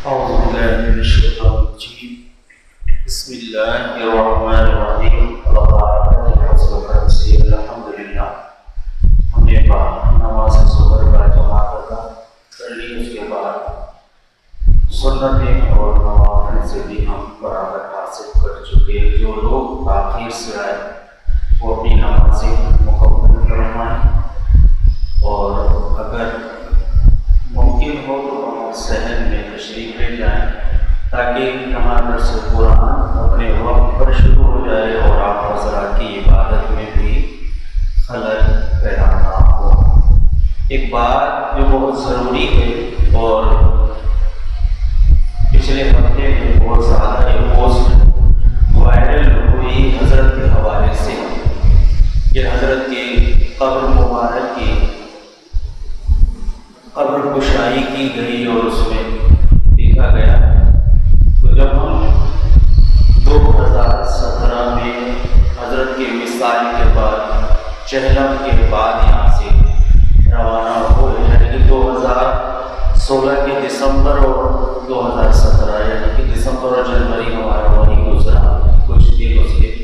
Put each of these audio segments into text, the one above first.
أعوذ بالله من الشيطان الرجيم بسم الله الرحمن الرحيم الحمدللہ. ہم نے نماز ظہر کا جماعت ادا کر لی. اس کے بعد سنتیں اور نوافل سے بھی ہم برابر حاصل کر چکے. جو لوگ آخر سے آئے وہ اپنی نمازیں مکمل کروائیں، اور اگر ممکن ہو تو ہم صحن میں تشریف لے جائیں تاکہ ہمارا درس قرآن اپنے وقت پر شروع ہو جائے اور آپ حضرات کی عبادت میں بھی خلل پیدا نہ ہو. ایک بات جو بہت ضروری ہے اور پچھلے ہفتے میں بہت زیادہ یہ پوسٹ وائرل ہوئی حضرت کے حوالے سے کہ حضرت کی قبر مبارک کی قبر کشائی کی گئی اور اس میں دیکھا گیا. تو جب ہم 2017 میں حضرت کے وصال کے بعد چہلم کے بعد یہاں سے روانہ ہوئے، یعنی کہ 2016 کے دسمبر اور 2017 یعنی کہ دسمبر اور جنوری ہمارا وہی گزرا کچھ دنوں سے.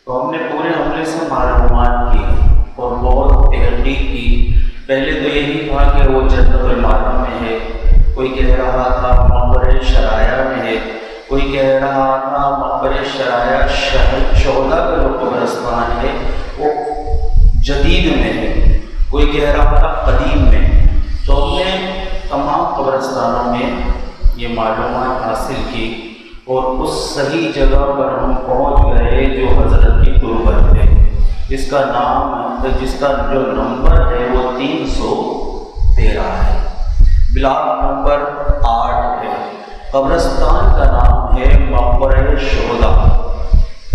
تو ہم نے پورے حملے سے معلومات کی اور بہت تحقیق کی. پہلے تو یہی تھا کہ وہ جنت المعلا میں ہے، کوئی کہہ رہا تھا مقبرہ شرائع میں ہے، کوئی کہہ رہا تھا مقبرہ شرائع شہداء کا جو قبرستان ہے وہ جدید میں ہے، کوئی کہہ رہا تھا قدیم میں. تو ہم نے تمام قبرستانوں میں یہ معلومات حاصل کی اور اس صحیح جگہ پر ہم پہنچ گئے جو حضرت کی تربت ہے، جس کا نام جس کا جو نمبر ہے وہ 313 ہے، بلاک نمبر 8 ہے. قبرستان کا نام ہے مقبرہ شہداء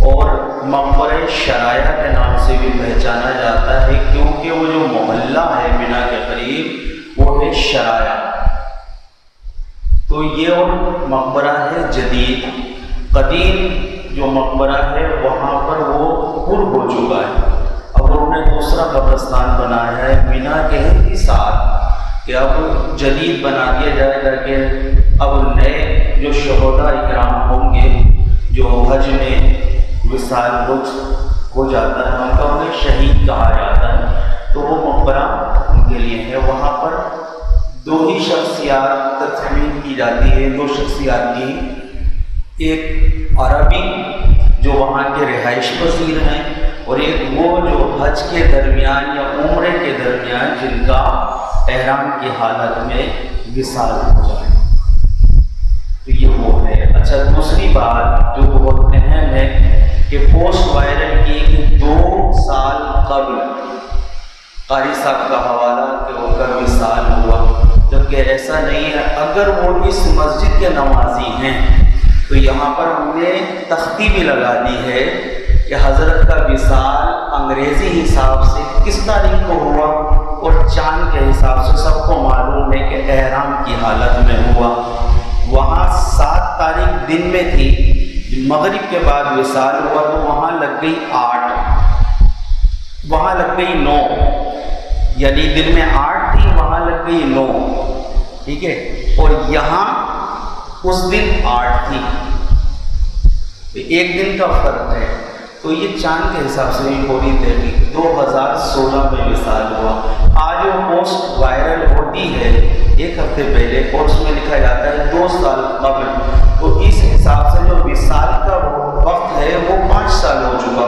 اور مقبرہ شرائع کے نام سے بھی پہچانا جاتا ہے کیونکہ وہ جو محلہ ہے بنا کے قریب وہ ہے شرائع. تو یہ مقبرہ ہے جدید. قدیم جو مقبرہ ہے وہاں پر وہ پر ہو چکا ہے. اب انہوں نے دوسرا قبرستان بنایا ہے بنا کہنے کے ساتھ کہ اب جدید بنا دیا جائے گا کہ اب نئے جو شہداء اکرام ہوں گے جو حج میں وصال ہو جاتا ہے ان کا انہیں شہید کہا جاتا ہے. تو وہ مقبرہ ان کے لیے ہے. وہاں پر 2 ہی شخصیات تدفین کی جاتی ہے. 2 شخصیات کی، ایک عربی جو وہاں کے رہائش پذیر ہیں اور ایک وہ جو حج کے درمیان یا عمرے کے درمیان جن کا احرام کی حالت میں وصال ہو جائے. تو یہ وہ ہے. اچھا، دوسری بات جو بہت اہم ہے کہ پوسٹ وائرل کی کہ 2 سال قبل قاری صاحب کا حوالہ کہ ان کا وصال ہوا، جبکہ ایسا نہیں ہے. اگر وہ اس مسجد کے نمازی ہیں تو یہاں پر ہم نے تختی بھی لگا دی ہے کہ حضرت کا وصال انگریزی حساب سے کس تاریخ کو ہوا اور چاند کے حساب سے سب کو معلوم ہے کہ احرام کی حالت میں ہوا. وہاں 7 تاریخ دن میں تھی، مغرب کے بعد وصال ہوا تو وہاں لگ گئی 8، وہاں لگ گئی 9، یعنی دن میں 8 تھی وہاں لگ گئی 9. ٹھیک ہے، اور یہاں اس دن 8 تھی، تو 1 دن کا فرق ہے. تو یہ چاند کے حساب سے بھی پوری تحقیق 2016 میں وصال ہوا. آج وہ پوسٹ وائرل ہوتی ہے 1 ہفتے پہلے، پوسٹ میں لکھا جاتا ہے 2 سال قبل. تو اس حساب سے جو وصال کا وقت ہے وہ 5 سال ہو چکا،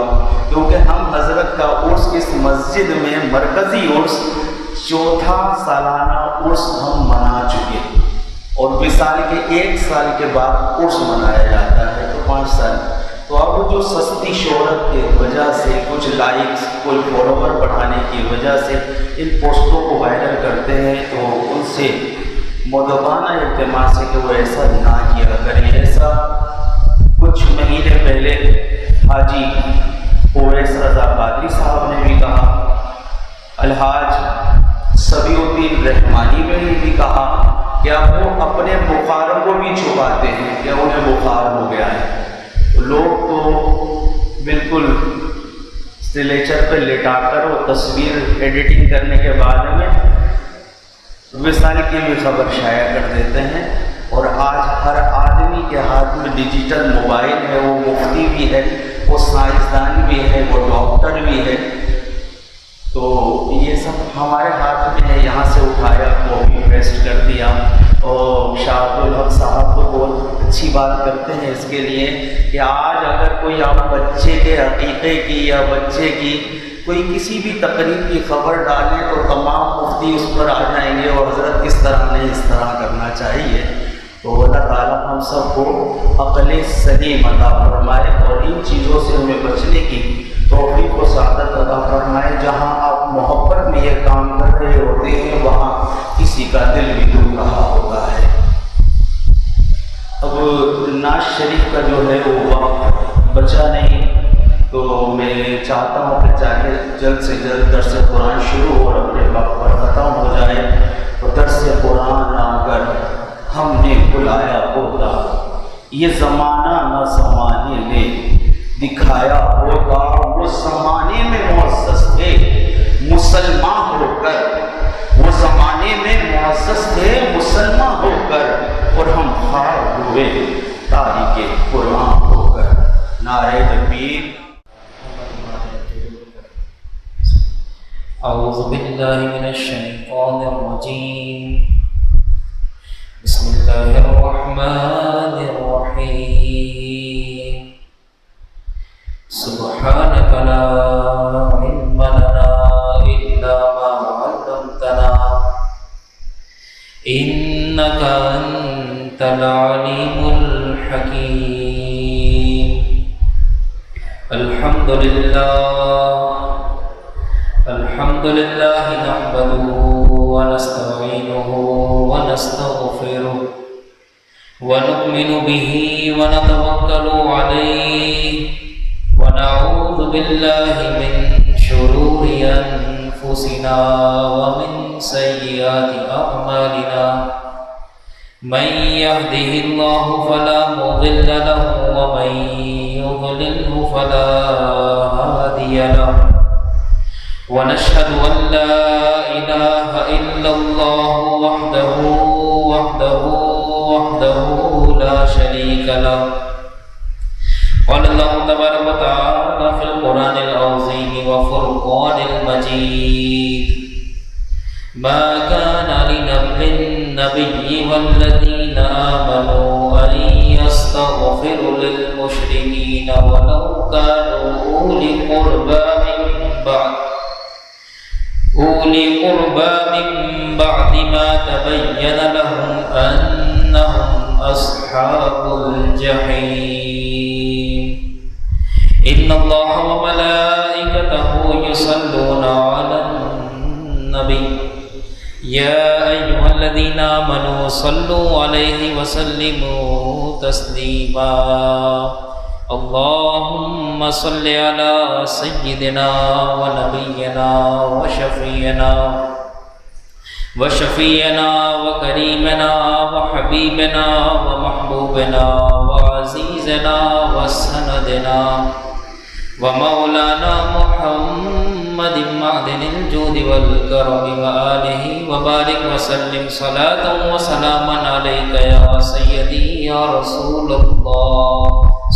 کیونکہ ہم حضرت کا عرس اس مسجد میں مرکزی عرس 4تھا سالانہ عرس ہم منا چکے اور وصال کے 1 سال کے بعد عرس منایا جاتا ہے. تو 5 سال. تو اب جو سستی شہرت کی وجہ سے کچھ لائکس کوئی فالوور بڑھانے کی وجہ سے ان پوسٹوں کو وائرل کرتے ہیں، تو ان سے مدبانہ التماس ہے کہ وہ ایسا نہ کیا کریں. ایسا کچھ مہینے پہلے حاجی اویس رضا قادری صاحب نے بھی کہا، الحاج سبیع الدین رحمانی نے بھی کہا کہ اب وہ اپنے بخاروں کو بھی چھپاتے ہیں کہ انہیں بخار ہو گیا ہے. لوگ تو بالکل سلیچر پہ لٹا کر وہ تصویر ایڈیٹنگ کرنے کے بعد میں وصال کی بھی خبر شائع کر دیتے ہیں. اور آج ہاتھ میں ڈیجیٹل موبائل ہے، وہ مفتی بھی ہے، وہ سائنسدان بھی ہے، وہ ڈاکٹر بھی ہے، تو یہ سب ہمارے ہاتھ میں ہے۔ یہاں سے اٹھایا، کاپی پیسٹ کر دیا، اور شاہ عبدالحق صاحب تو بہت اچھی بات کرتے ہیں اس کے لیے کہ آج اگر کوئی آپ بچے کے عقیقے کی یا بچے کی کوئی کسی بھی تقریب کی خبر ڈالیں تو تمام مفتی اس پر آ جائیں گے، اور حضرت کس طرح نہیں اس طرح کرنا چاہیے۔ تو اللہ تعالیٰ ہم سب کو عقل سلیم عطا فرمائے، اور ان چیزوں سے ہمیں بچنے کی توفیق و سعادت عطا فرمائے۔ جہاں آپ محبت میں یہ کام کر رہے ہوتے ہیں وہاں کسی کا دل بھی ڈوب رہا ہوتا ہے۔ اب نعت شریف کا جو ہے وہ وقت بچا نہیں، تو میں چاہتا ہوں کہ چاہے جلد سے جلد درس قرآن شروع اور اپنے وقت پر ختم ہو جائے، اور درس قرآن آ کر ہم نے بلایا ہوتا، یہ زمانہ نہ زمانے نے دکھایا ہوتا، وہ زمانے میں معزز تھے مسلمان ہو کر، وہ زمانے میں معزز تھے مسلمان ہو کر، اور ہم خار ہوئے تاریخ قرآن ہو کر۔ نعرہ تکبیر۔ اعوذ باللہ من الشیطان الرجیم، بسم اللہ الرحمن الرحیم، سبحانک لا علم لنا الا ما علمتنا انک انت العلیم الحکیم۔ الحمد للہ نحمده ونستعینه ونستغفره ونؤمن به ونتوکل علیہ ونعوذ باللہ من شرور انفسنا ومن سیئات اعمالنا، من يهده الله فلا مضل له ومن يضلله فلا هادي له، ونشهد أن لا إله إلا الله وحده لا شريك له۔ قال الله تبارك وتعالى في القرآن العظيم وفرقان المجيد: ما كان للنبي والذين آمنوا أن يستغفروا للمشركين ولو كانوا أولي قربى من بعد ما تبين لهم أنهم أصحاب الجحيم۔ إن الله وملائكته يصلون على النبي يا أيها الذين آمنوا صلوا عليه وسلموا تسليما۔ اللهم صل على سيدنا ونبينا وشفيعنا وكريمنا وحبيبنا ومحبوبنا وعزيزنا وسندنا ومولانا محمد معدن الجود والكرم وآله وبارك وسلم صلاة وسلاما عليك يا سيدي يا رسول الله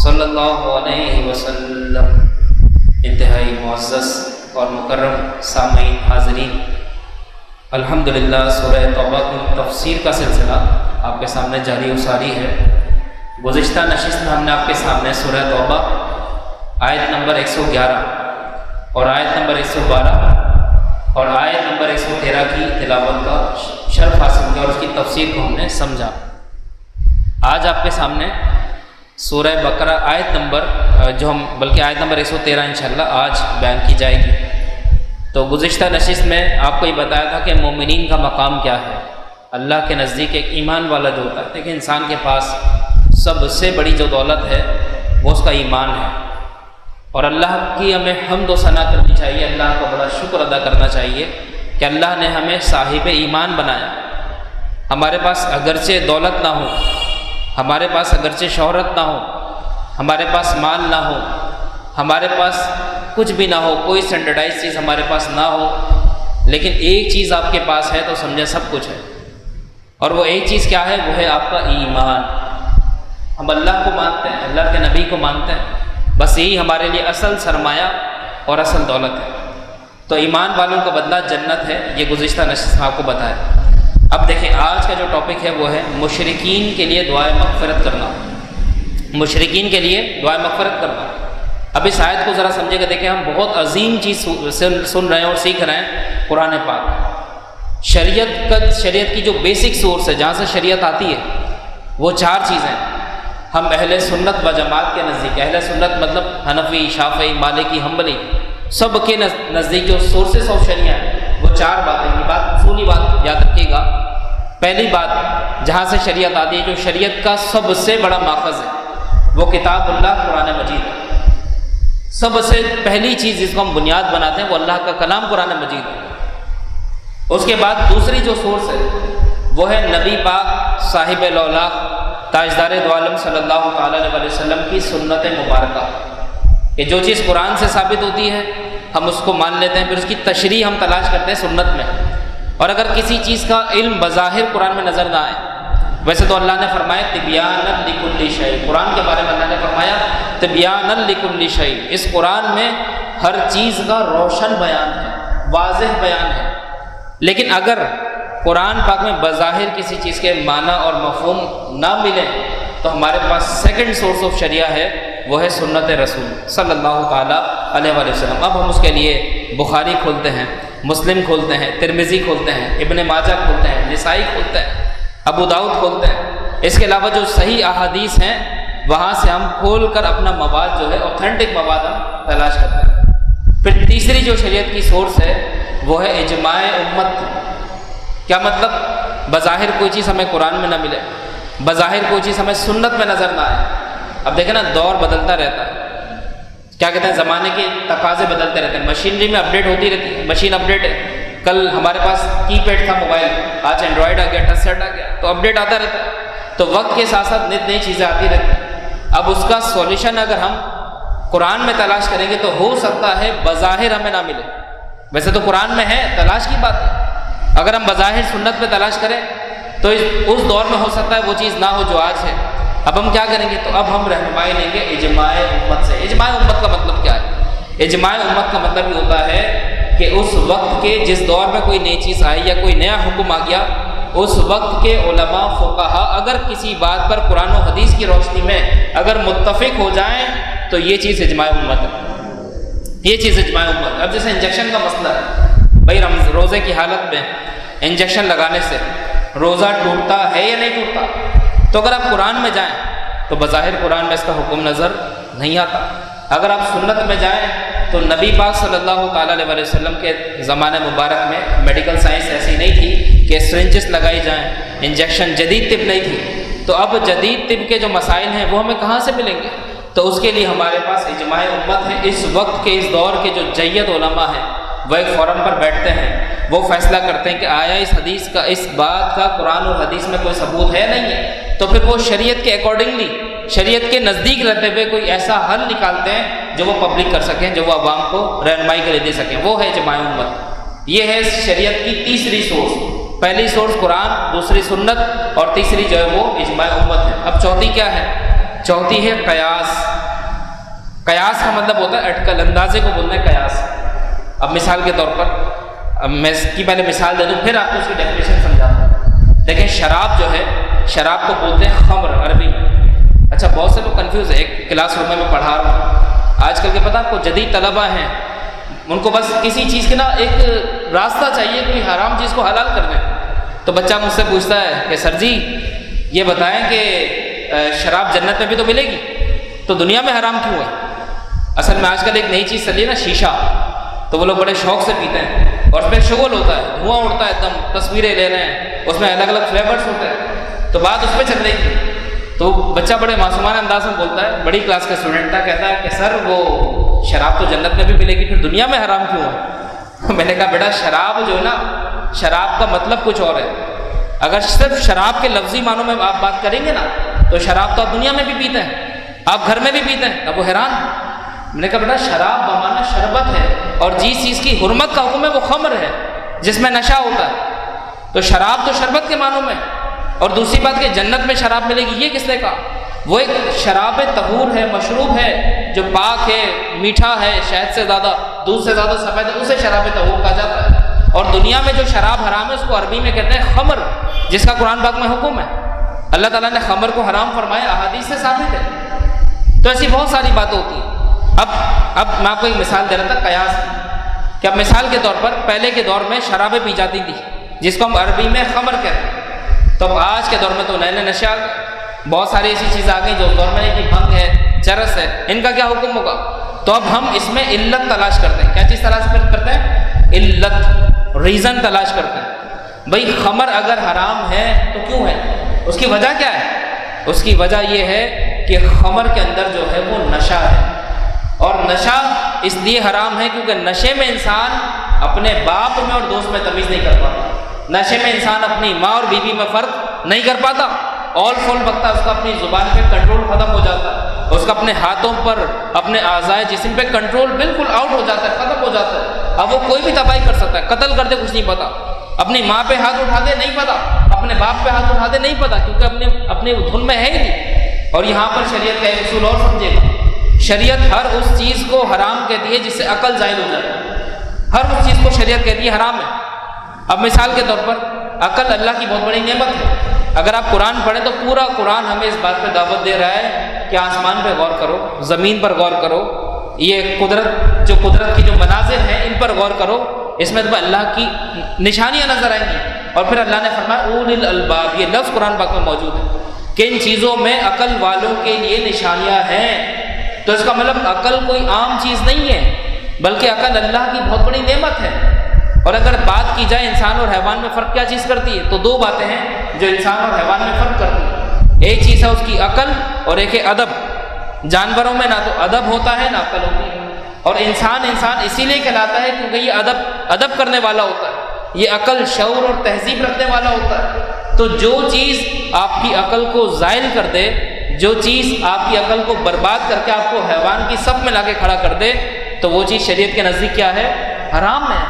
صلی اللہ علیہ وسلم۔ انتہائی معزز اور مکرم سامعین حاضرین، الحمدللہ سورہ توبہ کی تفسیر کا سلسلہ آپ کے سامنے جاری و ساری ہے۔ گزشتہ نشست میں ہم نے آپ کے سامنے سورہ توبہ آیت نمبر 111 اور آیت نمبر 112 اور آیت نمبر 113 کی تلاوت کا شرف حاصل کیا اور اس کی تفسیر کو ہم نے سمجھا۔ آج آپ کے سامنے سورہ بقرہ آیت نمبر بلکہ آیت نمبر 113 انشاءاللہ آج بیان کی جائے گی۔ تو گزشتہ نشست میں آپ کو یہ بتایا تھا کہ مومنین کا مقام کیا ہے۔ اللہ کے نزدیک ایک ایمان والا جو ہوتا ہے، دیکھیں انسان کے پاس سب سے بڑی جو دولت ہے وہ اس کا ایمان ہے، اور اللہ کی ہمیں حمد و ثنا کرنی چاہیے، اللہ کا بڑا شکر ادا کرنا چاہیے کہ اللہ نے ہمیں صاحب ایمان بنایا۔ ہمارے پاس اگرچہ دولت نہ ہو، ہمارے پاس اگرچہ شہرت نہ ہو، ہمارے پاس مال نہ ہو، ہمارے پاس کچھ بھی نہ ہو، کوئی سٹینڈرڈائز چیز ہمارے پاس نہ ہو، لیکن ایک چیز آپ کے پاس ہے تو سمجھے سب کچھ ہے، اور وہ ایک چیز کیا ہے؟ وہ ہے آپ کا ایمان۔ ہم اللہ کو مانتے ہیں، اللہ کے نبی کو مانتے ہیں، بس یہی ہمارے لیے اصل سرمایہ اور اصل دولت ہے۔ تو ایمان والوں کا بدلہ جنت ہے، یہ گزشتہ نشست میں آپ کو بتایا۔ اب دیکھیں آج کا جو ٹاپک ہے وہ ہے مشرکین کے لیے دعائے مغفرت کرنا، مشرکین کے لیے دعائے مغفرت کرنا۔ اب اس آیت کو ذرا سمجھے گا، دیکھیں ہم بہت عظیم چیز سن رہے ہیں اور سیکھ رہے ہیں قرآن پاک۔ شریعت کی جو بیسک سورس ہے، جہاں سے شریعت آتی ہے، وہ 4 چیزیں۔ ہم اہل سنت و جماعت کے نزدیک، اہل سنت مطلب حنفی، شافعی، مالکی، حنبلی، سب کے نزدیک جو سورسز آف شریعہ ہیں وہ 4 باتیں۔ یہ بات اصولی بات یاد رکھیے گا۔ پہلی بات جہاں سے شریعت آتی ہے، جو شریعت کا سب سے بڑا ماخذ ہے، وہ کتاب اللہ قرآن مجید ہے۔ سب سے پہلی چیز جس کو ہم بنیاد بناتے ہیں وہ اللہ کا کلام قرآن مجید ہے۔ اس کے بعد دوسری جو سورس ہے وہ ہے نبی پاک صاحب الاولاق تاجدار دو عالم صلی اللہ تعالیٰ علیہ وسلم کی سنت مبارکہ، کہ جو چیز قرآن سے ثابت ہوتی ہے ہم اس کو مان لیتے ہیں، پھر اس کی تشریح ہم تلاش کرتے ہیں سنت میں۔ اور اگر کسی چیز کا علم بظاہر قرآن میں نظر نہ آئے، ویسے تو اللہ نے فرمایا تبیانا لکل شیء، قرآن کے بارے میں اللہ نے فرمایا تبیانا لکل شیء، اس قرآن میں ہر چیز کا روشن بیان ہے، واضح بیان ہے۔ لیکن اگر قرآن پاک میں بظاہر کسی چیز کے معنی اور مفہوم نہ ملیں تو ہمارے پاس سیکنڈ سورس آف شریعہ ہے، وہ ہے سنت رسول صلی اللہ تعالیٰ علیہ وآلہ وسلم۔ اب ہم اس کے لیے بخاری کھولتے ہیں، مسلم کھولتے ہیں، ترمذی کھولتے ہیں، ابن ماجہ کھولتے ہیں، نسائی کھولتے ہیں، ابو داؤد کھولتے ہیں۔ اس کے علاوہ جو صحیح احادیث ہیں وہاں سے ہم کھول کر اپنا مواد جو ہے اوتھینٹک مواد ہم تلاش کرتے ہیں۔ پھر تیسری جو شریعت کی سورس ہے وہ ہے اجماع امت۔ کیا مطلب؟ بظاہر کوئی چیز ہمیں قرآن میں نہ ملے، بظاہر کوئی چیز ہمیں سنت میں نظر نہ آئے۔ اب دیکھیں نا، دور بدلتا رہتا ہے، کیا کہتے ہیں، زمانے کے تقاضے بدلتے رہتے ہیں، مشینری میں اپڈیٹ ہوتی رہتی ہے، مشین اپڈیٹ ہے۔ کل ہمارے پاس کی پیڈ تھا موبائل، آج اینڈرائڈ آ گیا، ٹچ سیٹ آ گیا، تو اپڈیٹ آتا رہتا ہے۔ تو وقت کے ساتھ ساتھ نئی چیزیں آتی رہتی ہیں۔ اب اس کا سولوشن اگر ہم قرآن میں تلاش کریں گے تو ہو سکتا ہے بظاہر ہمیں نہ ملے، ویسے تو قرآن میں ہے، تلاش کی بات ہے۔ اگر ہم بظاہر سنت میں تلاش کریں تو اس دور میں ہو سکتا ہے وہ چیز نہ ہو جو آج ہے۔ اب ہم کیا کریں گے؟ تو اب ہم رہنمائی لیں گے اجماع امت سے۔ اجماع امت کا مطلب کیا ہے؟ اجماع امت کا مطلب یہ ہوتا ہے کہ اس وقت کے جس دور میں کوئی نئی چیز آئی یا کوئی نیا حکم آ گیا، اس وقت کے علماء فقہا اگر کسی بات پر قرآن و حدیث کی روشنی میں اگر متفق ہو جائیں تو یہ چیز اجماع امت ہے، یہ چیز اجماع امت ہے۔ اب جیسے انجیکشن کا مسئلہ ہے، بھائی روزے کی حالت میں انجیکشن لگانے سے روزہ ٹوٹتا ہے یا نہیں ٹوٹتا؟ تو اگر آپ قرآن میں جائیں تو بظاہر قرآن میں اس کا حکم نظر نہیں آتا۔ اگر آپ سنت میں جائیں تو نبی پاک صلی اللہ تعالیٰ علیہ وسلم کے زمانے مبارک میں میڈیکل سائنس ایسی نہیں تھی کہ سرنجز لگائی جائیں، انجیکشن، جدید طب نہیں تھی۔ تو اب جدید طب کے جو مسائل ہیں وہ ہمیں کہاں سے ملیں گے؟ تو اس کے لیے ہمارے پاس اجماع امت ہے۔ اس وقت کے اس دور کے جو جید علماء ہیں وہ ایک فورم پر بیٹھتے ہیں، وہ فیصلہ کرتے ہیں کہ آیا اس حدیث کا، اس بات کا قرآن اور حدیث میں کوئی ثبوت ہے نہیں ہے، تو پھر وہ شریعت کے اکارڈنگلی، شریعت کے نزدیک رہتے ہوئے کوئی ایسا حل نکالتے ہیں جو وہ پبلک کر سکیں، جو وہ عوام کو رہنمائی کے لیے دے سکیں، وہ ہے اجماع امت۔ یہ ہے شریعت کی تیسری سورس۔ پہلی سورس قرآن، دوسری سنت، اور تیسری جو ہے وہ اجماع امت ہے۔ اب چوتھی کیا ہے؟ چوتھی ہے قیاس۔ قیاس کا مطلب ہوتا ہے اٹکل، اندازے کو بولنا ہے قیاس۔ اب مثال کے طور پر، اب میں اس کی پہلے مثال دے دوں پھر آپ کو اس کی ڈیفینیشن سمجھاتا ہوں۔ دیکھیں شراب جو ہے، شراب کو بولتے ہیں خمر عربی میں۔ اچھا بہت سے لوگ کنفیوز ہیں، ایک کلاس روم میں میں پڑھا رہا ہوں، آج کل کے پتہ آپ کو جدید طلبہ ہیں، ان کو بس کسی چیز کے نا ایک راستہ چاہیے، کوئی حرام چیز کو حلال کر دیں۔ تو بچہ مجھ سے پوچھتا ہے کہ سر جی یہ بتائیں کہ شراب جنت میں بھی تو ملے گی، تو دنیا میں حرام کیوں ہے؟ اصل میں آج کل ایک نئی چیز چلی ہے نا، شیشہ، تو وہ لوگ بڑے شوق سے پیتے ہیں اور اس میں شغل ہوتا ہے، دھواں اڑتا ہے، ایک دم تصویریں لے رہے ہیں، اس میں الگ الگ فلیورز ہوتے ہیں، تو بات اس پہ چل رہی تھی۔ تو بچہ بڑے معصومانہ انداز میں بولتا ہے، بڑی کلاس کا اسٹوڈنٹ تھا، کہتا ہے کہ سر وہ شراب تو جنت میں بھی ملے گی، پھر دنیا میں حرام کیوں ہے؟ میں نے کہا بیٹا شراب جو ہے نا، شراب کا مطلب کچھ اور ہے۔ اگر صرف شراب کے لفظی معنوں میں آپ بات کریں گے نا تو شراب تو آپ دنیا میں بھی پیتے ہیں، آپ گھر میں بھی پیتے ہیں، اب وہ حیران۔ میں نے کہا بیٹا شراب بمانا شربت ہے، اور جس چیز کی حرمت کا حکم ہے وہ خمر ہے جس میں نشہ ہوتا ہے، تو شراب تو شربت کے معنوں میں، اور دوسری بات کہ جنت میں شراب ملے گی، یہ کس نے کہا؟ وہ ایک شراب طہور ہے، مشروب ہے، جو پاک ہے، میٹھا ہے، شہد سے زیادہ، دودھ سے زیادہ سفید ہے، اسے شراب طہور کہا جاتا ہے۔ اور دنیا میں جو شراب حرام ہے اس کو عربی میں کہتے ہیں خمر، جس کا قرآن پاک میں حکم ہے۔ اللہ تعالیٰ نے خمر کو حرام فرمایا، احادیث سے ثابت ہے۔ تو ایسی بہت ساری باتیں ہوتی ہیں۔ اب میں آپ کو ایک مثال دے رہا تھا قیاس کی، کہ اب مثال کے طور پر پہلے کے دور میں شرابیں پی جاتی تھی جس کو ہم عربی میں خمر کہتے ہیں، تو اب آج کے دور میں تو نئے نئے نشے آ گئے، بہت ساری ایسی چیزیں آ گئی جو دور میں نہیں، بھنگ ہے، چرس ہے، ان کا کیا حکم ہوگا؟ تو اب ہم اس میں علت تلاش کرتے ہیں۔ کیا چیز تلاش کرتے ہیں؟ علت، ریزن تلاش کرتے ہیں۔ بھئی خمر اگر حرام ہے تو کیوں ہے؟ اس کی وجہ کیا ہے؟ اس کی وجہ یہ ہے کہ خمر کے اندر جو ہے وہ نشہ ہے، اور نشہ اس لیے حرام ہے کیونکہ نشے میں انسان اپنے باپ میں اور دوست میں تمیز نہیں کر پاتا، نشے میں انسان اپنی ماں اور بیوی میں فرق نہیں کر پاتا، آل فول بکتا، اس کا اپنی زبان پہ کنٹرول ختم ہو جاتا ہے، اس کا اپنے ہاتھوں پر، اپنے اعضائے جسم پہ کنٹرول بالکل آؤٹ ہو جاتا ہے، ختم ہو جاتا ہے۔ اب وہ کوئی بھی تباہی کر سکتا ہے، قتل کر دے کچھ نہیں پتا، اپنی ماں پہ ہاتھ اٹھا دے نہیں پتا، اپنے باپ پہ ہاتھ اٹھا دے نہیں پتا، کیونکہ اپنے دھن میں ہے ہی نہیں۔ اور یہاں پر شریعت کا ایک اصول اور سمجھے گا، شریعت ہر اس چیز کو حرام کہتی ہے جس سے عقل زائل ہو جائے، ہر اس چیز کو شریعت کہتی ہے حرام ہے۔ اب مثال کے طور پر عقل اللہ کی بہت بڑی نعمت ہے، اگر آپ قرآن پڑھیں تو پورا قرآن ہمیں اس بات پہ دعوت دے رہا ہے کہ آسمان پہ غور کرو، زمین پر غور کرو، یہ قدرت کی جو مناظر ہیں ان پر غور کرو، اس میں تمہیں اللہ کی نشانیاں نظر آئیں گی۔ اور پھر اللہ نے فرمایا اولی الالباب، یہ لفظ قرآن پاک میں موجود ہے کہ ان چیزوں میں عقل والوں کے لیے نشانیاں ہیں۔ تو اس کا مطلب عقل کوئی عام چیز نہیں ہے، بلکہ عقل اللہ کی بہت بڑی نعمت ہے۔ اور اگر بات کی جائے انسان اور حیوان میں فرق کیا چیز کرتی ہے، تو دو باتیں ہیں جو انسان اور حیوان میں فرق کرتی ہیں، ایک چیز ہے اس کی عقل اور ایک ہے ادب۔ جانوروں میں نہ تو ادب ہوتا ہے نہ عقل ہوتی ہے، اور انسان اسی لیے کہلاتا ہے کیونکہ یہ ادب کرنے والا ہوتا ہے، یہ عقل، شعور اور تہذیب رکھنے والا ہوتا ہے۔ تو جو چیز آپ کی عقل کو زائل کر دے، جو چیز آپ کی عقل کو برباد کر کے آپ کو حیوان کی صف میں لا کے کھڑا کر دے، تو وہ چیز شریعت کے نزدیک کیا ہے؟ حرام ہے۔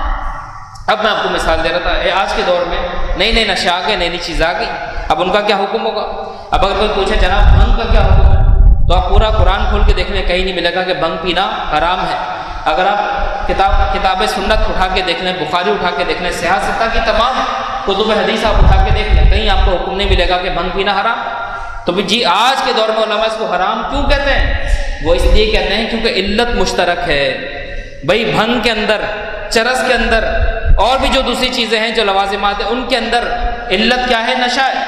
اب میں آپ کو مثال دے رہا تھا، آج کے دور میں نئی نئی نشے آ گئے، نئی نئی چیز آ گئی، اب ان کا کیا حکم ہوگا؟ اب اگر کوئی پوچھے جناب بھنگ کا کیا حکم ہے، تو آپ پورا قرآن کھول کے دیکھ لیں، کہیں نہیں ملے گا کہ بھنگ پینا حرام ہے۔ اگر آپ کتاب سنت اٹھا کے دیکھ لیں، بخاری اٹھا کے دیکھ لیں، صحاح ستہ کی تمام کتب حدیث آپ اٹھا کے دیکھ لیں، کہیں آپ کو حکم نہیں ملے گا کہ بھنگ پینا حرام۔ تو جی آج کے دور میں علماء اس کو حرام کیوں کہتے ہیں؟ وہ اس لیے کہتے ہیں کیونکہ علت مشترک ہے۔ بھائی بھنگ کے اندر، چرس کے اندر اور بھی جو دوسری چیزیں ہیں جو لوازمات ہیں، ان کے اندر علت کیا ہے؟ نشہ ہے۔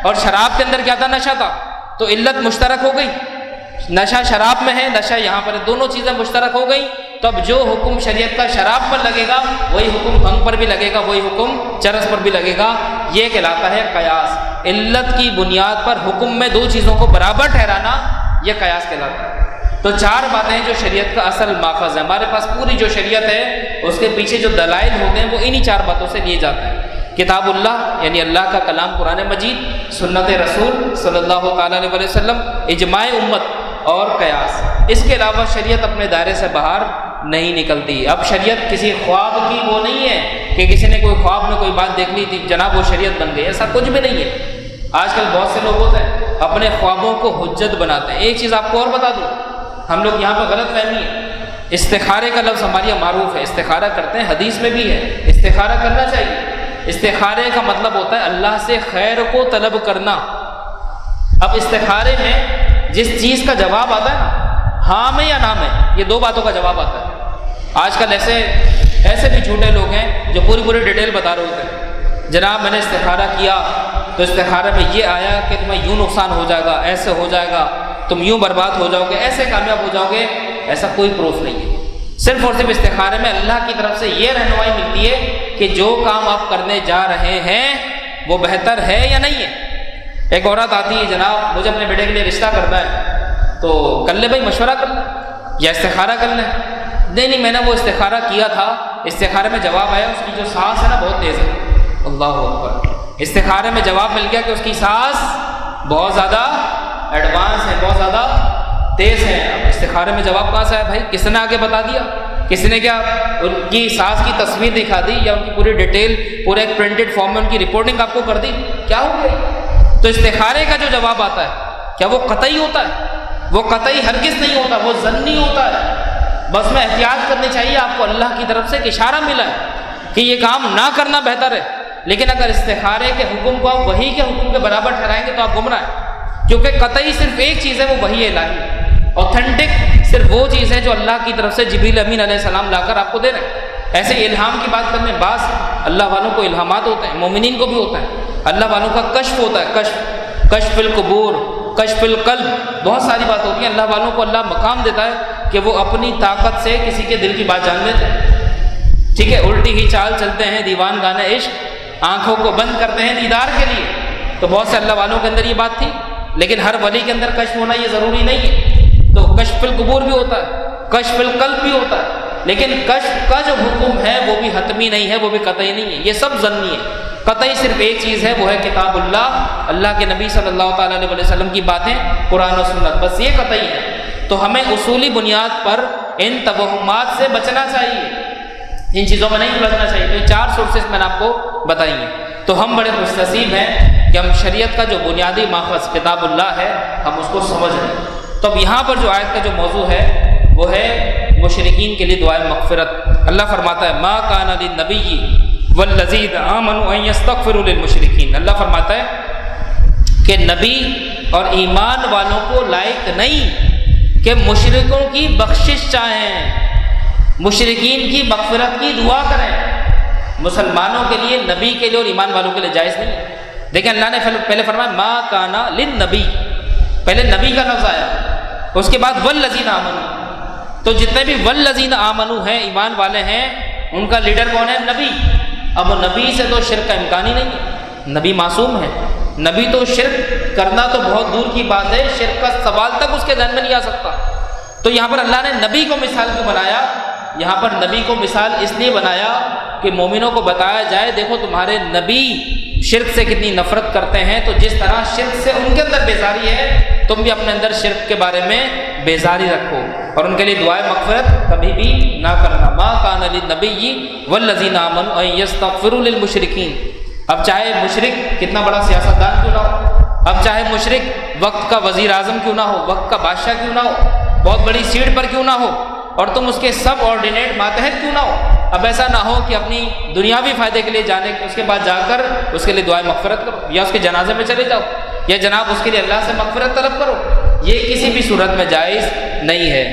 اور شراب کے اندر کیا تھا؟ نشہ تھا، تو علت مشترک ہو گئی، نشہ شراب میں ہے، نشہ یہاں پر ہے، دونوں چیزیں مشترک ہو گئی۔ تو اب جو حکم شریعت کا شراب پر لگے گا وہی حکم بھنگ پر بھی لگے گا، وہی حکم چرس پر بھی لگے گا۔ یہ کہلاتا ہے قیاس، علت کی بنیاد پر حکم میں دو چیزوں کو برابر ٹھہرانا، یہ قیاس کہلاتا ہے۔ تو چار باتیں جو شریعت کا اصل ماخذ ہے، ہمارے پاس پوری جو شریعت ہے اس کے پیچھے جو دلائل ہوتے ہیں وہ انہی چار باتوں سے لیے جاتے ہیں، کتاب اللہ یعنی اللہ کا کلام قرآن مجید، سنت رسول صلی اللہ تعالیٰ علیہ وسلم، اجماع امت اور قیاس۔ اس کے علاوہ شریعت اپنے دائرے سے باہر نہیں نکلتی۔ اب شریعت کسی خواب کی وہ نہیں ہے کہ کسی نے کوئی خواب میں کوئی بات دیکھ لی تھی جناب وہ شریعت بن گئی، ایسا کچھ بھی نہیں ہے۔ آج کل بہت سے لوگ ہوتے ہیں اپنے خوابوں کو حجت بناتے ہیں۔ ایک چیز آپ کو اور بتا دوں، ہم لوگ یہاں پہ غلط فہمی ہے، استخارے کا لفظ ہمارے یہاں معروف ہے، استخارہ کرتے ہیں، حدیث میں بھی ہے استخارہ کرنا چاہیے۔ استخارے کا مطلب ہوتا ہے اللہ سے خیر کو طلب کرنا۔ اب استخارے میں جس چیز کا جواب آتا ہے نا، ہاں میں یا نہ میں، یہ دو باتوں کا جواب آتا ہے۔ آج کل ایسے بھی جھوٹے لوگ ہیں جو پوری ڈیٹیل بتا رہے ہوتے ہیں، جناب میں نے استخارہ کیا تو استخارے میں یہ آیا کہ تمہیں یوں نقصان ہو جائے گا، ایسے ہو جائے گا، تم یوں برباد ہو جاؤ گے، ایسے کامیاب ہو جاؤ گے۔ ایسا کوئی پروف نہیں ہے، صرف اور صرف استخارے میں اللہ کی طرف سے یہ رہنمائی ملتی ہے کہ جو کام آپ کرنے جا رہے ہیں وہ بہتر ہے یا نہیں ہے۔ ایک عورت آتی ہے، جناب مجھے اپنے بیٹے کے لیے رشتہ کرنا ہے، تو کر لے بھائی، مشورہ کر لیں یا استخارہ کر لیں۔ نہیں میں نے وہ استخارہ کیا تھا، استخارے میں جواب آیا اس کی جو سانس ہے نا بہت تیز ہے، اللہ اکبر، استخارے میں جواب مل گیا کہ اس کی سانس بہت زیادہ ایڈوانس ہے، بہت زیادہ تیز ہے۔ اب استخارے میں جواب کہاں سے آیا بھائی؟ کس نے آگے بتا دیا؟ کسی نے کیا ان کی سانس کی تصویر دکھا دی یا ان کی پوری ڈیٹیل پورے ایک پرنٹڈ فارم میں ان کی رپورٹنگ آپ کو کر دی؟ کیا ہو گیا؟ تو استخارے کا جو جواب آتا ہے کیا وہ قطعی ہوتا ہے؟ وہ قطعی ہرگز نہیں ہوتا، وہ ظنی ہوتا ہے۔ بس میں احتیاط کرنی چاہیے، آپ کو اللہ کی طرف سے ایک اشارہ ملا ہے کہ یہ کام نہ کرنا بہتر ہے، لیکن اگر استخارے کے حکم کو آپ وحی کے حکم کے برابر ٹھہرائیں گے تو آپ گمراہ ہیں، کیونکہ قطعی صرف ایک چیز ہے، وہ وحی الہی۔ اوتھینٹک صرف وہ چیز ہے جو اللہ کی طرف سے جبریل امین علیہ السلام لا کر آپ کو دے رہے ہیں۔ ایسے الہام کی بات کرنے، بعض اللہ والوں کو الہامات ہوتے ہیں، مومنین کو بھی ہوتا ہے، اللہ والوں کا کشف ہوتا ہے، کشف القبور، کشف القلب، بہت ساری بات ہوتی ہیں۔ اللہ والوں کو اللہ مقام دیتا ہے کہ وہ اپنی طاقت سے کسی کے دل کی بات جان لیتے ہیں، ٹھیک ہے، الٹی ہی چال چلتے ہیں دیوان گانے عشق، آنکھوں کو بند کرتے ہیں دیدار کے لیے۔ تو بہت سے اللہ والوں کے اندر یہ بات تھی، لیکن ہر ولی کے اندر کشف ہونا یہ ضروری نہیں ہے۔ تو کشف القبور بھی ہوتا ہے، کشف القلب بھی ہوتا ہے، لیکن کشف کا جو حکم ہے وہ بھی حتمی نہیں ہے، وہ بھی قطعی نہیں ہے، یہ سب ظنی ہے۔ قطعی صرف ایک چیز ہے، وہ ہے کتاب اللہ کے نبی صلی اللہ تعالیٰ علیہ وسلم کی باتیں، قرآن و سنت، بس یہ قطعی ہے۔ تو ہمیں اصولی بنیاد پر ان توہمات سے بچنا چاہیے، ان چیزوں میں نہیں الجھنا چاہیے۔ تو یہ 4 سورسز میں نے آپ کو بتائی ہیں۔ تو ہم بڑے خوش نصیب ہیں کہ ہم شریعت کا جو بنیادی ماخذ کتاب اللہ ہے ہم اس کو سمجھ رہے ہیں۔ تو اب یہاں پر جو آیت کا جو موضوع ہے وہ ہے مشرکین کے لیے دعائے مغفرت۔ اللہ فرماتا ہے ما کان للنبی والذین آمنوا ان یستغفروا للمشرکین، اللہ فرماتا ہے کہ نبی اور ایمان والوں کو لائق نہیں کہ مشرکوں کی بخشش چاہیں، مشرکین کی مغفرت کی دعا کریں۔ مسلمانوں کے لیے، نبی کے لیے اور ایمان والوں کے لیے جائز نہیں ہے۔ دیکھیں اللہ نے پہلے فرمایا ما کان للنبی، پہلے نبی کا لفظ آیا، اس کے بعد والذین آمنوا۔ تو جتنے بھی والذین آمنوا ہیں، ایمان والے ہیں، ان کا لیڈر کون ہے؟ نبی۔ اب نبی سے تو شرک کا امکان ہی نہیں ہے، نبی معصوم ہے، نبی تو شرک کرنا تو بہت دور کی بات ہے، شرک کا سوال تک اس کے ذہن میں نہیں آ سکتا۔ تو یہاں پر اللہ نے نبی کو مثال کیوں بنایا؟ یہاں پر نبی کو مثال اس لیے بنایا کہ مومنوں کو بتایا جائے دیکھو تمہارے نبی شرک سے کتنی نفرت کرتے ہیں، تو جس طرح شرک سے ان کے اندر بیزاری ہے، تم بھی اپنے اندر شرک کے بارے میں بیزاری رکھو اور ان کے لیے دعائے مغفرت کبھی بھی نہ کرنا۔ ما کان للنبی والذین آمنوا ان یستغفروا للمشرکین۔ اب چاہے مشرک کتنا بڑا سیاستدان کیوں نہ ہو، اب چاہے مشرک وقت کا وزیر اعظم کیوں نہ ہو، وقت کا بادشاہ کیوں نہ ہو، بہت بڑی سیٹ پر کیوں نہ ہو، اور تم اس کے سب آرڈینیٹ ماتحت کیوں نہ ہو، اب ایسا نہ ہو کہ اپنی دنیاوی فائدے کے لیے جانے اس کے بعد جا کر اس کے لیے دعائے مغفرت کرو یا اس کے جنازے میں چلے جاؤ یا جناب اس کے لیے اللہ سے مغفرت طلب کرو، یہ کسی بھی صورت میں جائز نہیں ہے۔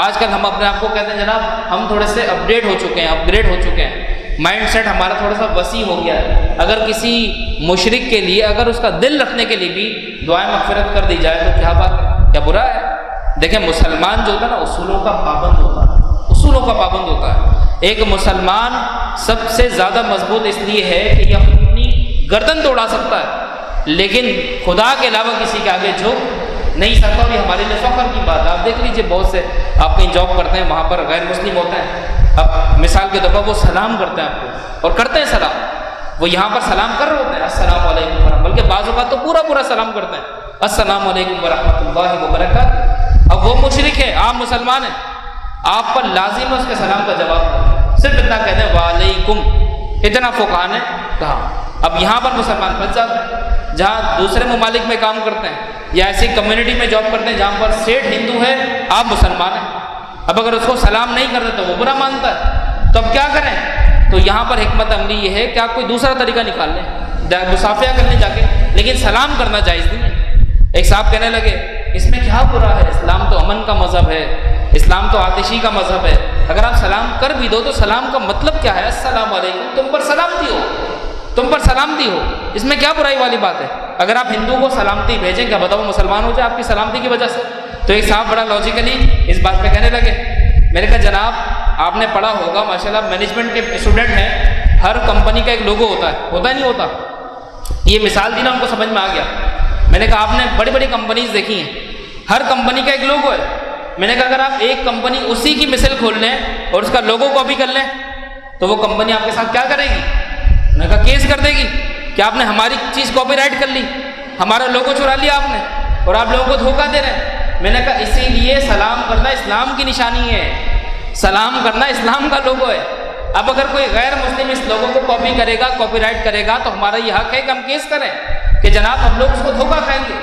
آج کل ہم اپنے آپ کو کہتے ہیں جناب ہم تھوڑے سے اپڈیٹ ہو چکے ہیں، اپ گریڈ ہو چکے ہیں، مائنڈ سیٹ ہمارا تھوڑا سا وسیع ہو گیا ہے۔ اگر کسی مشرک کے لیے، اگر اس کا دل رکھنے کے لیے بھی دعائیں مغفرت کر دی جائے تو کیا بات ہے، کیا برا ہے؟ دیکھیں مسلمان جو ہوتا ہے نا اصولوں کا پابند ہوتا ہے، اصولوں کا پابند ہوتا ہے۔ ایک مسلمان سب سے زیادہ مضبوط اس لیے ہے کہ یہ اپنی گردن توڑا سکتا ہے لیکن خدا کے علاوہ کسی کے آگے جھک نہیں سکتا، اور یہ ہمارے لیے فخر کی بات ہے۔ آپ دیکھ لیجئے بہت سے آپ کہیں جاب کرتے ہیں، وہاں پر غیر مسلم ہوتے ہیں، اب مثال کے طور پر وہ سلام کرتے ہیں آپ کو اور کرتے ہیں سلام، وہ یہاں پر سلام کر رہے ہوتے ہیں السلام علیکم ورحمۃ، بلکہ بعض اوقات تو پورا سلام کرتے ہیں السلام علیکم ورحمۃ اللہ وبرکاتہ۔ اب وہ مشرک ہے، آپ مسلمان ہیں، آپ پر لازم ہے اس کے سلام کا جواب کرنا، صرف اتنا کہتے ہیں وعلیکم، اتنا فقہاء نے کہا۔ اب یہاں پر مسلمان پھنس جاتے ہیں، جہاں دوسرے ممالک میں کام کرتے ہیں یا ایسی کمیونٹی میں جاب کرتے ہیں جہاں پر سیٹ ہندو ہے، آپ مسلمان ہیں، اب اگر اس کو سلام نہیں کرتے تو وہ برا مانتا ہے، تو اب کیا کریں؟ تو یہاں پر حکمت عملی یہ ہے کہ آپ کوئی دوسرا طریقہ نکال لیں، مصافحہ کرنے جا کے، لیکن سلام کرنا جائز نہیں ہے۔ ایک صاحب کہنے لگے اس میں کیا برا ہے، اسلام تو امن کا مذہب ہے، اسلام تو آتشی کا مذہب ہے، اگر آپ سلام کر بھی دو تو سلام کا مطلب کیا ہے؟ السلام علیکم، تم پر سلامتی ہو، تم پر سلامتی ہو، اس میں کیا برائی والی بات ہے؟ اگر آپ ہندو کو سلامتی بھیجیں کیا بتاؤ مسلمان ہو جائے آپ کی سلامتی کی وجہ سے؟ تو ایک صاحب بڑا لاجیکلی اس بات پہ کہنے لگے، میں نے کہا جناب آپ نے پڑھا ہوگا ماشاءاللہ مینجمنٹ کے اسٹوڈنٹ ہیں، ہر کمپنی کا ایک لوگو ہوتا ہے نہیں ہوتا؟ یہ مثال دی نا، ان کو سمجھ میں آ گیا۔ میں نے کہا آپ نے بڑی بڑی کمپنیز دیکھی ہیں، ہر کمپنی کا ایک لوگو ہے، میں نے کہا اگر آپ ایک کمپنی اسی کی مثل کھول لیں اور اس کا لوگو کاپی کر لیں تو وہ کمپنی آپ کے ساتھ کیا کرے گی؟ میں نے کہا کیس کر دے گی کہ آپ نے ہماری چیز کاپی رائٹ کر لی، ہمارا لوگو چرا لیا آپ نے اور آپ لوگوں کو دھوکہ دے رہے ہیں۔ میں نے کہا اسی لیے سلام کرنا اسلام کی نشانی ہے، سلام کرنا اسلام کا لوگو ہے۔ اب اگر کوئی غیر مسلم اس لوگو کو کاپی کرے گا، کاپی رائٹ کرے گا تو ہمارا یہ حق ہے کہ ہم کیس کریں کہ جناب ہم لوگ اس کو دھوکہ کھائیں گے۔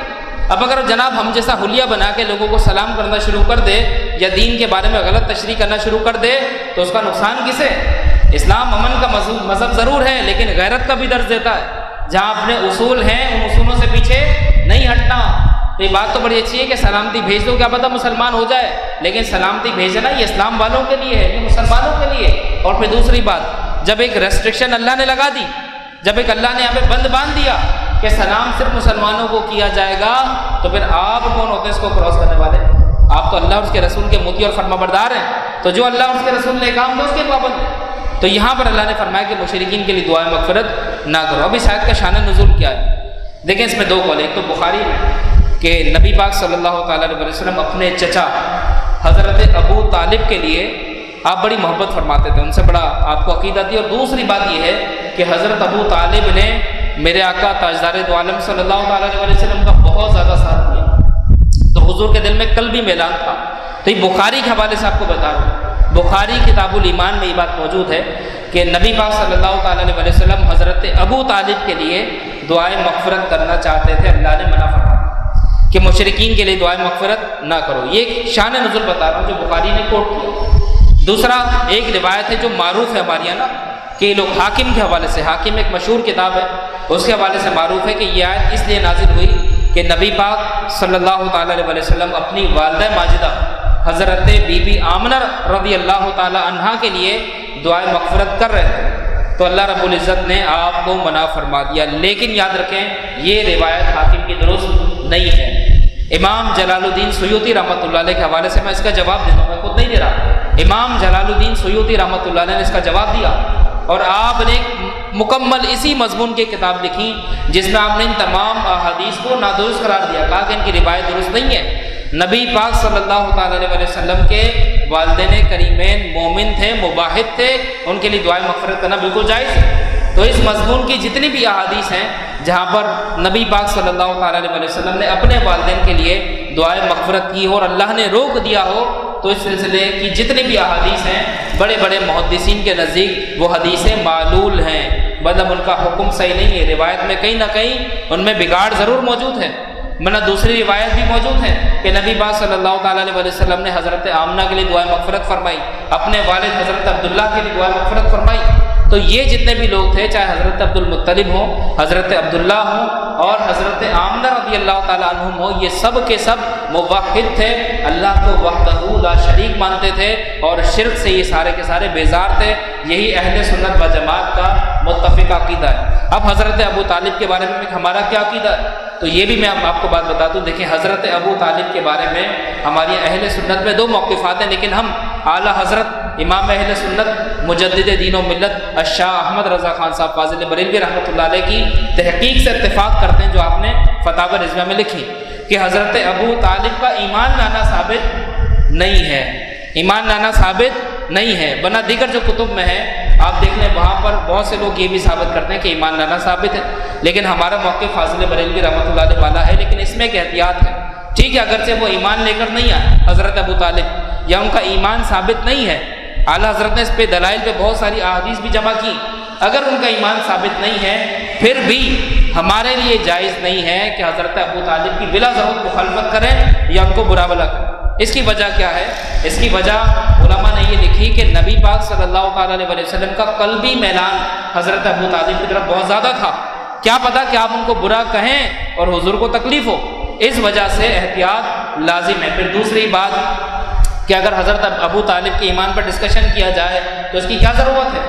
اب اگر جناب ہم جیسا حلیہ بنا کے لوگوں کو سلام کرنا شروع کر دے یا دین کے بارے میں غلط تشریح کرنا شروع کر دے تو اس کا نقصان کسے؟ اسلام امن کا مذہب ضرور ہے لیکن غیرت کا بھی درس دیتا ہے، جہاں اپنے اصول ہیں ان اصولوں سے پیچھے نہیں ہٹنا۔ تو یہ بات تو بڑی اچھی ہے کہ سلامتی بھیج دو، کیا پتہ مسلمان ہو جائے، لیکن سلامتی بھیجنا یہ اسلام والوں کے لیے ہے، یہ مسلمانوں کے لیے۔ اور پھر دوسری بات، جب ایک ریسٹرکشن اللہ نے لگا دی، جب ایک اللہ نے یہاں پہ بند باندھ دیا کہ سلام صرف مسلمانوں کو کیا جائے گا، تو پھر آپ کون ہوتے ہیں اس کو کراس کرنے والے؟ آپ تو اللہ اور اس کے رسول کے مطیع اور فرما بردار ہیں، تو جو اللہ اور اس کے رسول نے کام دیا اس کے پابند ہیں۔ تو یہاں پر اللہ نے فرمایا کہ مشرکین کے لیے دعائیں مغفرت نہ کرو۔ اب اس آیت کا شان نزول کیا ہے؟ دیکھیں اس میں دو قول، ایک تو بخاری میں کہ نبی پاک صلی اللہ تعالیٰ علیہ وسلم اپنے چچا حضرت ابو طالب کے لیے آپ بڑی محبت فرماتے تھے، ان سے بڑا آپ کو عقیدہ تھی۔ اور دوسری بات یہ ہے کہ حضرت ابو طالب نے میرے آقا تاجدار دو عالم صلی اللہ تعالیٰ علیہ وسلم کا بہت زیادہ ساتھ دیا، تو حضور کے دل میں قلبی میلان تھا۔ تو یہ بخاری کے حوالے سے آپ کو بتا رہا ہوں، بخاری کتاب الایمان میں یہ بات موجود ہے کہ نبی پاک صلی اللہ تعالیٰ علیہ وسلم حضرت ابو طالب کے لیے دعائیں مغفرت کرنا چاہتے تھے، اللہ نے منع فرمایا کہ مشرکین کے لیے دعائیں مغفرت نہ کرو۔ یہ ایک شان نزول بتا رہا ہوں جو بخاری نے کوٹ کیا۔ دوسرا ایک روایت ہے جو معروف ہے ہمارے یہاں نا، کہ لوگ حاکم کے حوالے سے، حاکم ایک مشہور کتاب ہے، اس کے حوالے سے معروف ہے کہ یہ آیت اس لیے نازل ہوئی کہ نبی پاک صلی اللہ تعالیٰ علیہ وسلم اپنی والدہ ماجدہ حضرت بی بی آمنہ رضی اللہ تعالیٰ عنہا کے لیے دعائیں مغفرت کر رہے تھے، تو اللہ رب العزت نے آپ کو منع فرما دیا۔ لیکن یاد رکھیں یہ روایت حاکم کی درست نہیں ہے۔ امام جلال الدین سیوطی رحمۃ اللہ علیہ کے حوالے سے میں اس کا جواب دیتا ہوں، میں خود نہیں دے رہا، امام جلال الدین سیوطی رحمۃ اللہ علیہ نے اس کا جواب دیا، اور آپ نے مکمل اسی مضمون کی کتاب لکھی جس میں آپ نے ان تمام احادیث کو نادرست قرار دیا، کہا کہ ان کی روایت درست نہیں ہے۔ نبی پاک صلی اللہ تعالیٰ علیہ وسلم کے والدین کریمین مومن تھے، مباحث تھے، ان کے لیے دعائیں مغفرت کرنا بالکل جائز ہے۔ تو اس مضمون کی جتنی بھی احادیث ہیں جہاں پر نبی پاک صلی اللہ تعالیٰ علیہ وسلم نے اپنے والدین کے لیے دعائیں مغفرت کی ہو اور اللہ نے روک دیا ہو، تو اس سلسلے کی جتنی بھی احادیث ہیں بڑے بڑے محدثین کے نزدیک وہ حدیثیں معلول ہیں، مطلب ان کا حکم صحیح نہیں ہے، روایت میں کہیں نہ کہیں ان میں بگاڑ ضرور موجود ہے۔ ورنہ دوسری روایت بھی موجود ہے کہ نبی پاک صلی اللہ تعالیٰ علیہ وسلم نے حضرت آمنہ کے لیے دعائیں مغفرت فرمائی، اپنے والد حضرت عبداللہ کے لیے دعائیں مغفرت فرمائی۔ تو یہ جتنے بھی لوگ تھے، چاہے حضرت عبد المطلب ہوں، حضرت عبداللہ ہوں اور حضرت آمنہ رضی اللہ تعالیٰ عنہم ہوں، یہ سب کے سب موحد تھے، اللہ کو وحدہ لا شریک مانتے تھے اور شرک سے یہ سارے کے سارے بیزار تھے۔ یہی اہل سنت و جماعت کا متفق عقیدہ ہے۔ اب حضرت ابو طالب کے بارے میں ہمارا کیا عقیدہ ہے، تو یہ بھی میں آپ کو بات بتا دوں۔ دیکھیں حضرت ابو طالب کے بارے میں ہماری اہل سنت میں دو موقفات ہیں، لیکن ہم اعلیٰ حضرت امام اہل سنت مجدد دین و ملت الشاہ احمد رضا خان صاحب فاضل بریلوی رحمۃ اللہ علیہ کی تحقیق سے اتفاق کرتے ہیں جو آپ نے فتاوی رضویہ میں لکھی کہ حضرت ابو طالب کا ایمان لانا ثابت نہیں ہے، ایمان لانا ثابت نہیں ہے، ورنہ دیگر جو کتب میں ہے آپ دیکھ لیں وہاں پر بہت سے لوگ یہ بھی ثابت کرتے ہیں کہ ایمان لانا ثابت ہے، لیکن ہمارا موقف فاضل بریلوی رحمۃ اللہ علیہ والا ہے، لیکن اس میں ایک احتیاط ہے۔ ٹھیک ہے، اگرچہ وہ ایمان لے کر نہیں آئے حضرت ابو طالب یا ان کا ایمان ثابت نہیں ہے، اعلیٰ حضرت نے اس پہ دلائل پہ بہت ساری احادیث بھی جمع کی، اگر ان کا ایمان ثابت نہیں ہے پھر بھی ہمارے لیے جائز نہیں ہے کہ حضرت ابو طالب کی بلا ضرورت مخالفت کریں یا ان کو برا بھلا کریں۔ اس کی وجہ کیا ہے؟ اس کی وجہ علماء نے یہ لکھی کہ نبی پاک صلی اللہ تعالیٰ علیہ وسلم کا قلبی میلان حضرت ابو طالب کی طرف بہت زیادہ تھا، کیا پتہ کہ آپ ان کو برا کہیں اور حضور کو تکلیف ہو، اس وجہ سے احتیاط لازم ہے۔ پھر دوسری بات کہ اگر حضرت ابو طالب کے ایمان پر ڈسکشن کیا جائے تو اس کی کیا ضرورت ہے؟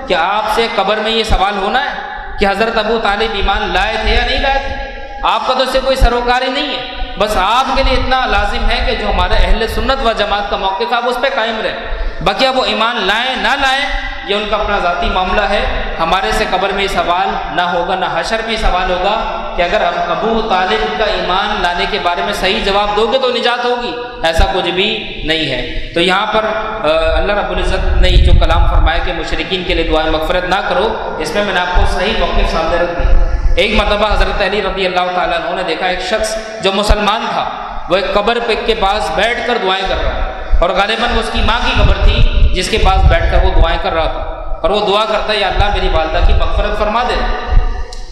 کہ آپ سے قبر میں یہ سوال ہونا ہے کہ حضرت ابو طالب ایمان لائے تھے یا نہیں لائے تھے؟ آپ کا تو اس سے کوئی سروکاری نہیں ہے، بس آپ کے لیے اتنا لازم ہے کہ جو ہمارے اہل سنت و جماعت کا موقف ہے آپ اس پہ قائم رہیں، باقی اب وہ ایمان لائیں نہ لائیں یہ ان کا اپنا ذاتی معاملہ ہے۔ ہمارے سے قبر میں یہ سوال نہ ہوگا، نہ حشر میں یہ سوال ہوگا کہ اگر ابو طالب کا ایمان لانے کے بارے میں صحیح جواب دو گے تو نجات ہوگی، ایسا کچھ بھی نہیں ہے۔ تو یہاں پر اللہ رب العزت نے جو کلام فرمایا کہ مشرکین کے لیے دعائیں مغفرت نہ کرو، اس میں نے آپ کو صحیح موقف سامنے رکھ دی۔ ایک مرتبہ حضرت علی رضی اللہ تعالیٰ عنہ نے دیکھا ایک شخص جو مسلمان تھا وہ ایک قبر کے پاس بیٹھ کر دعائیں کر رہا ہے، اور غالباً وہ اس کی ماں کی قبر تھی جس کے پاس بیٹھ کر وہ دعائیں کر رہا تھا، اور وہ دعا کرتا ہے یا اللہ میری والدہ کی مغفرت فرما دے۔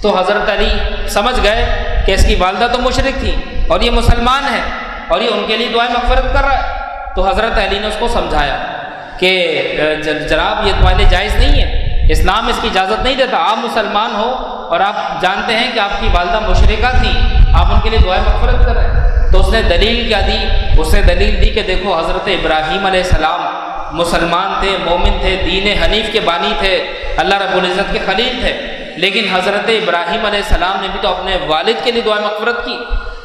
تو حضرت علی سمجھ گئے کہ اس کی والدہ تو مشرک تھی اور یہ مسلمان ہے اور یہ ان کے لیے دعائیں مغفرت کر رہا ہے۔ تو حضرت علی نے اس کو سمجھایا کہ جناب یہ تمہارے لیے جائز نہیں ہے، اسلام اس کی اجازت نہیں دیتا، آپ مسلمان ہو اور آپ جانتے ہیں کہ آپ کی والدہ مشرکہ تھی، آپ ان کے لیے دعائیں مغفرت کر رہے ہیں۔ تو اس نے دلیل کیا دی؟ اس نے دلیل دی کہ دیکھو حضرت ابراہیم علیہ السلام مسلمان تھے، مومن تھے، دین حنیف کے بانی تھے، اللہ رب العزت کے خلیل تھے، لیکن حضرت ابراہیم علیہ السلام نے بھی تو اپنے والد کے لیے دعائیں مغفرت کی،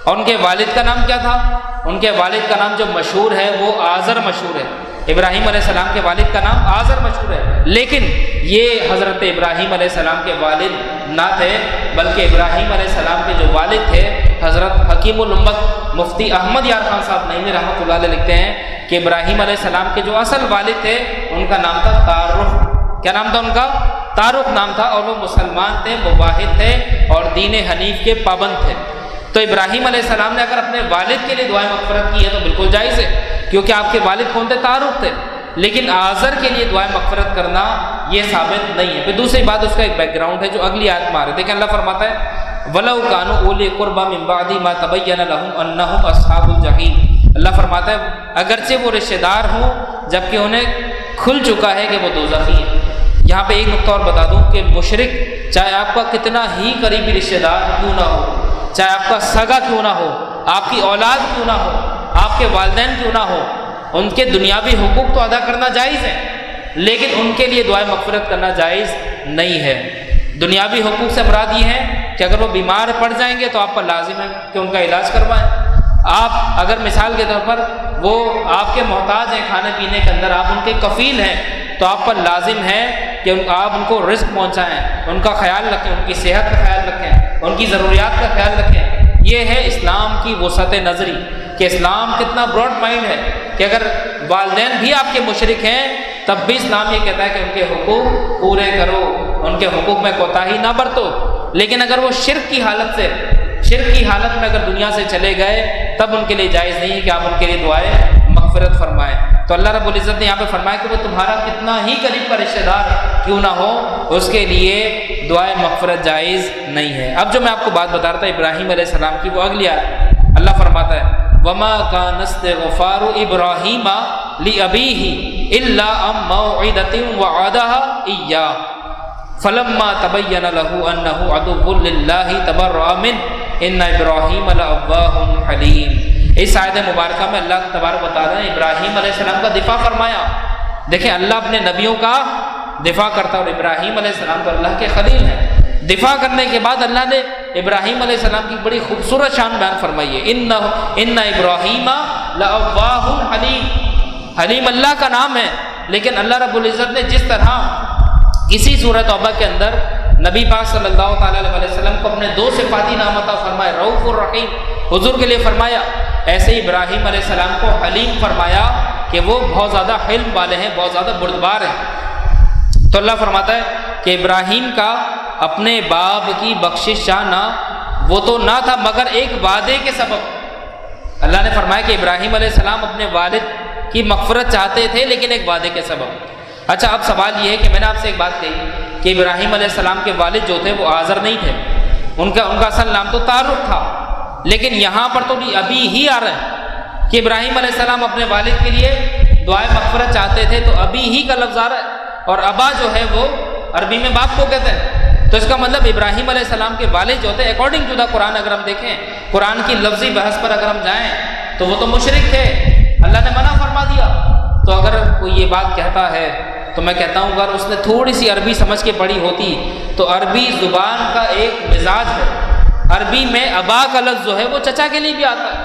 اور ان کے والد کا نام کیا تھا؟ ان کے والد کا نام جو مشہور ہے وہ آزر مشہور ہے۔ ابراہیم علیہ السلام کے والد کا نام آزر مشہور ہے، لیکن یہ حضرت ابراہیم علیہ السلام کے والد نہ تھے، بلکہ ابراہیم علیہ السلام کے جو والد تھے حضرت حکیم الامت مفتی احمد یار خان صاحب نعیمی رحمۃ اللہ علیہ لکھتے ہیں کہ ابراہیم علیہ السلام کے جو اصل والد تھے ان کا نام تھا طارق۔ کیا نام تھا ان کا؟ طارق نام تھا، اور وہ مسلمان تھے، مواحد تھے اور دین حنیف کے پابند تھے۔ تو ابراہیم علیہ السلام نے اگر اپنے والد کے لیے دعائیں مغفرت کی ہے تو بالکل جائز ہے، کیونکہ آپ کے والد کون تھے؟ طارق تھے۔ لیکن آزر کے لیے دعائیں مغفرت کرنا یہ ثابت نہیں ہے۔ پھر دوسری بات اس کا ایک بیک گراؤنڈ ہے جو اگلی آیت میں آ رہے، دیکھیں اللہ فرماتا ہے وَلَوْ كَانُوا أُولِي قُرْبَىٰ مِن بَعْدِ مَا تَبَيَّنَ لَهُمْ أَنَّهُمْ أَصْحَابُ الْجَحِيمِ۔ اللہ فرماتا ہے اگرچہ وہ رشتہ دار ہوں جبکہ انہیں کھل چکا ہے کہ وہ دوزخی ہیں۔ یہاں پہ ایک نقطہ اور بتا دوں کہ مشرک چاہے آپ کا کتنا ہی قریبی رشتہ دار کیوں نہ ہو، چاہے آپ کا سگا کیوں نہ ہو، آپ کی اولاد کیوں نہ ہو، آپ کے والدین کیوں نہ ہو، ان کے دنیاوی حقوق تو ادا کرنا جائز ہے، لیکن ان کے لیے دعائیں مغفرت کرنا جائز نہیں ہے۔ دنیاوی حقوق سے مراد یہ ہے کہ اگر وہ بیمار پڑ جائیں گے تو آپ پر لازم ہے کہ ان کا علاج کروائیں۔ آپ اگر مثال کے طور پر وہ آپ کے محتاج ہیں کھانے پینے کے اندر، آپ ان کے کفیل ہیں، تو آپ پر لازم ہے کہ آپ ان کو رزق پہنچائیں، ان کا خیال رکھیں، ان کی صحت کا خیال رکھیں، ان کی ضروریات کا خیال رکھیں۔ یہ ہے اسلام کی وسعت نظری، کہ اسلام کتنا براڈ مائنڈ ہے کہ اگر والدین بھی آپ کے مشرک ہیں تب بھی اسلام یہ کہتا ہے کہ ان کے حقوق پورے کرو، ان کے حقوق میں کوتاہی نہ برتو۔ لیکن اگر وہ شرک کی حالت میں اگر دنیا سے چلے گئے تب ان کے لیے جائز نہیں ہے کہ آپ ان کے لیے دعائیں مغفرت فرمائیں۔ تو اللہ رب العزت نے یہاں پہ فرمایا کہ وہ تمہارا کتنا ہی قریب کا رشتہ دار کیوں نہ ہو، اس کے لیے دعائیں مغفرت جائز نہیں ہے۔ اب جو میں آپ کو بات بتا رہا تھا ابراہیم علیہ السلام کی، وہ اگلی آیت اللہ فرماتا ہے وَمَا كَانَ اسْتِغْفَارُ إِبْرَاهِيمَ لِأَبِيهِ إِلَّا عَن مَّوْعِدَةٍ وَعَدَهَا إِيَّاهُ فَلَمَّا تَبَيَّنَ لَهُ أَنَّهُ عَدُوٌّ لِّلَّهِ تَبَرَّأَ مِنْهُ إِنَّ إِبْرَاهِيمَ لَأَوَّاهٌ حَلِيمٌ۔ اس آیت مبارکہ میں اللہ تبارک و تعالیٰ نے ابراہیم علیہ السلام کا دفاع فرمایا۔ دیکھیں اللہ اپنے نبیوں کا دفاع کرتا ہے، اور ابراہیم علیہ السلام تو اللہ کے خلیل ہیں۔ دفاع کرنے کے بعد اللہ نے ابراہیم علیہ السلام کی بڑی خوبصورت شان بیان فرمائی ہے، ان ابراہیم لأواہ حلیم۔ حلیم اللہ کا نام ہے، لیکن اللہ رب العزت نے جس طرح اسی سورہ توبہ کے اندر نبی پاک صلی اللہ تعالیٰ علیہ وسلم کو اپنے دو صفاتی نام عطا فرمائے، رؤوف الرحیم حضور کے لیے فرمایا، ایسے ہی ابراہیم علیہ السلام کو حلیم فرمایا کہ وہ بہت زیادہ حلم والے ہیں، بہت زیادہ بردبار ہیں۔ تو اللہ فرماتا ہے کہ ابراہیم کا اپنے باپ کی بخشش چاہنا وہ تو نہ تھا مگر ایک وعدے کے سبب۔ اللہ نے فرمایا کہ ابراہیم علیہ السلام اپنے والد کی مغفرت چاہتے تھے لیکن ایک وعدے کے سبب۔ اچھا اب سوال یہ ہے کہ میں نے آپ سے ایک بات کہی کہ ابراہیم علیہ السلام کے والد جو تھے وہ آزر نہیں تھے، ان کا اصل نام تو طارق تھا، لیکن یہاں پر تو ابھی ہی آ رہا ہے کہ ابراہیم علیہ السلام اپنے والد کے لیے دعائیں مغفرت چاہتے تھے، تو ابھی ہی کا لفظ آ رہا ہے، اور ابا جو ہے وہ عربی میں باپ کو کہتے ہیں۔ تو اس کا مطلب ابراہیم علیہ السلام کے والد جو تھے اکارڈنگ ٹو دا قرآن اگر ہم دیکھیں، قرآن کی لفظی بحث پر اگر ہم جائیں تو وہ تو مشرک تھے، اللہ نے منع فرما دیا۔ تو اگر کوئی یہ بات کہتا ہے تو میں کہتا ہوں اگر اس نے تھوڑی سی عربی سمجھ کے پڑھی ہوتی تو عربی زبان کا ایک مزاج ہے، عربی میں ابا کا لفظ جو ہے وہ چچا کے لیے بھی آتا ہے،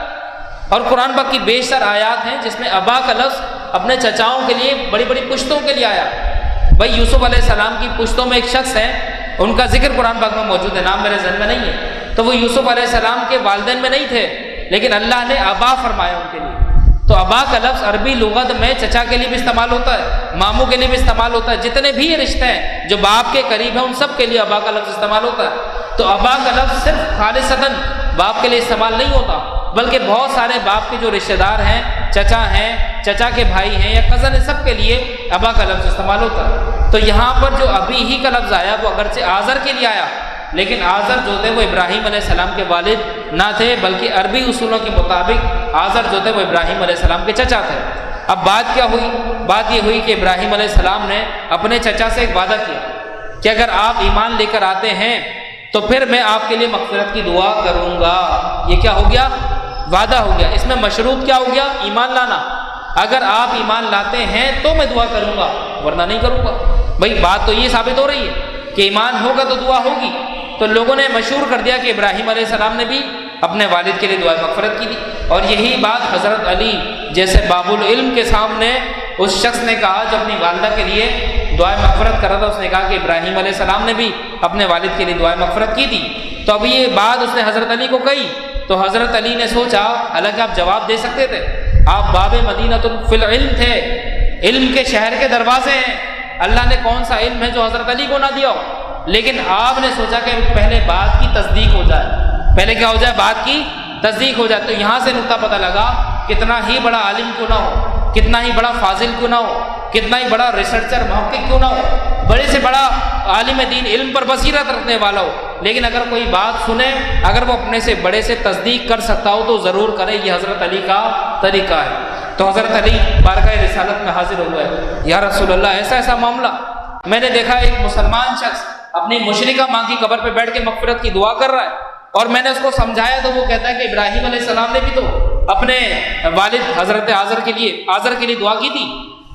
اور قرآن پاک کی بیشتر آیات ہیں جس میں ابا کا لفظ اپنے چچاؤں کے لیے بڑی بڑی پشتوں کے لیے آیا۔ بھائی یوسف علیہ السلام کی پشتوں میں ایک شخص ہے، ان کا ذکر قرآن پاک میں موجود ہے، نام میرے ذہن میں نہیں ہے، تو وہ یوسف علیہ السلام کے والدین میں نہیں تھے، لیکن اللہ نے ابا فرمایا ان کے لیے۔ تو ابا کا لفظ عربی لغت میں چچا کے لیے بھی استعمال ہوتا ہے، ماموں کے لیے بھی استعمال ہوتا ہے، جتنے بھی رشتے ہیں جو باپ کے قریب ہیں ان سب کے لیے ابا کا لفظ استعمال ہوتا ہے۔ تو ابا کا لفظ صرف خالصتاً باپ کے لیے استعمال نہیں ہوتا، بلکہ بہت سارے باپ کے جو رشتہ دار ہیں، چچا ہیں، چچا کے بھائی ہیں یا کزن ہیں، سب کے لیے ابا کا لفظ استعمال ہوتا ہے۔ تو یہاں پر جو ابھی ہی کا لفظ آیا وہ اگرچہ آزر کے لیے آیا، لیکن آزر جو تھے وہ ابراہیم علیہ السلام کے والد نہ تھے، بلکہ عربی اصولوں کے مطابق آزر جو تھے وہ ابراہیم علیہ السلام کے چچا تھے۔ اب بات کیا ہوئی؟ بات یہ ہوئی کہ ابراہیم علیہ السلام نے اپنے چچا سے ایک وعدہ کیا کہ اگر آپ ایمان لے کر آتے ہیں تو پھر میں آپ کے لیے مغفرت کی دعا کروں گا۔ یہ کیا ہو گیا؟ وعدہ ہو گیا۔ اس میں مشروط کیا ہو گیا؟ ایمان لانا۔ اگر آپ ایمان لاتے ہیں تو میں دعا کروں گا، ورنہ نہیں کروں گا۔ بھائی بات تو یہ ثابت ہو رہی ہے کہ ایمان ہوگا تو دعا ہوگی۔ تو لوگوں نے مشہور کر دیا کہ ابراہیم علیہ السلام نے بھی اپنے والد کے لیے دعا مغفرت کی تھی، اور یہی بات حضرت علی جیسے باب العلم کے سامنے اس شخص نے کہا جو اپنی والدہ کے لیے دعائیں مغفرت کر رہا تھا۔ اس نے کہا کہ ابراہیم علیہ السلام نے بھی اپنے والد کے لیے دعائیں مغفرت کی تھی۔ تو ابھی یہ بات اس نے حضرت علی کو کہی تو حضرت علی نے سوچا، حالانکہ آپ جواب دے سکتے تھے، آپ باب مدینۃ فی العلم تھے، علم کے شہر کے دروازے ہیں، اللہ نے کون سا علم ہے جو حضرت علی کو نہ دیا ہو، لیکن آپ نے سوچا کہ پہلے بات کی تصدیق ہو جائے، پہلے کیا ہو جائے؟ بات کی تصدیق ہو جائے۔ تو یہاں سے نقطہ پتہ لگا، کتنا ہی بڑا عالم کیوں نہ ہو، کتنا ہی بڑا فاضل کیوں نہ ہو، کتنا ہی بڑا ریسرچر محقق کیوں نہ ہو، بڑے سے بڑا عالم دین علم پر بصیرت رکھنے والا ہو، لیکن اگر کوئی بات سنے، اگر وہ اپنے سے بڑے سے تصدیق کر سکتا ہو تو ضرور کرے۔ یہ حضرت علی کا طریقہ ہے۔ تو حضرت علی بارگاہ رسالت میں حاضر ہوئے، یا رسول اللہ ایسا ایسا معاملہ، میں نے دیکھا ایک مسلمان شخص اپنی مشرکہ ماں کی قبر پہ بیٹھ کے مغفرت کی دعا کر رہا ہے، اور میں نے اس کو سمجھایا تو وہ کہتا ہے کہ ابراہیم علیہ السلام نے بھی تو اپنے والد حضرت آزر کے لیے دعا کی تھی،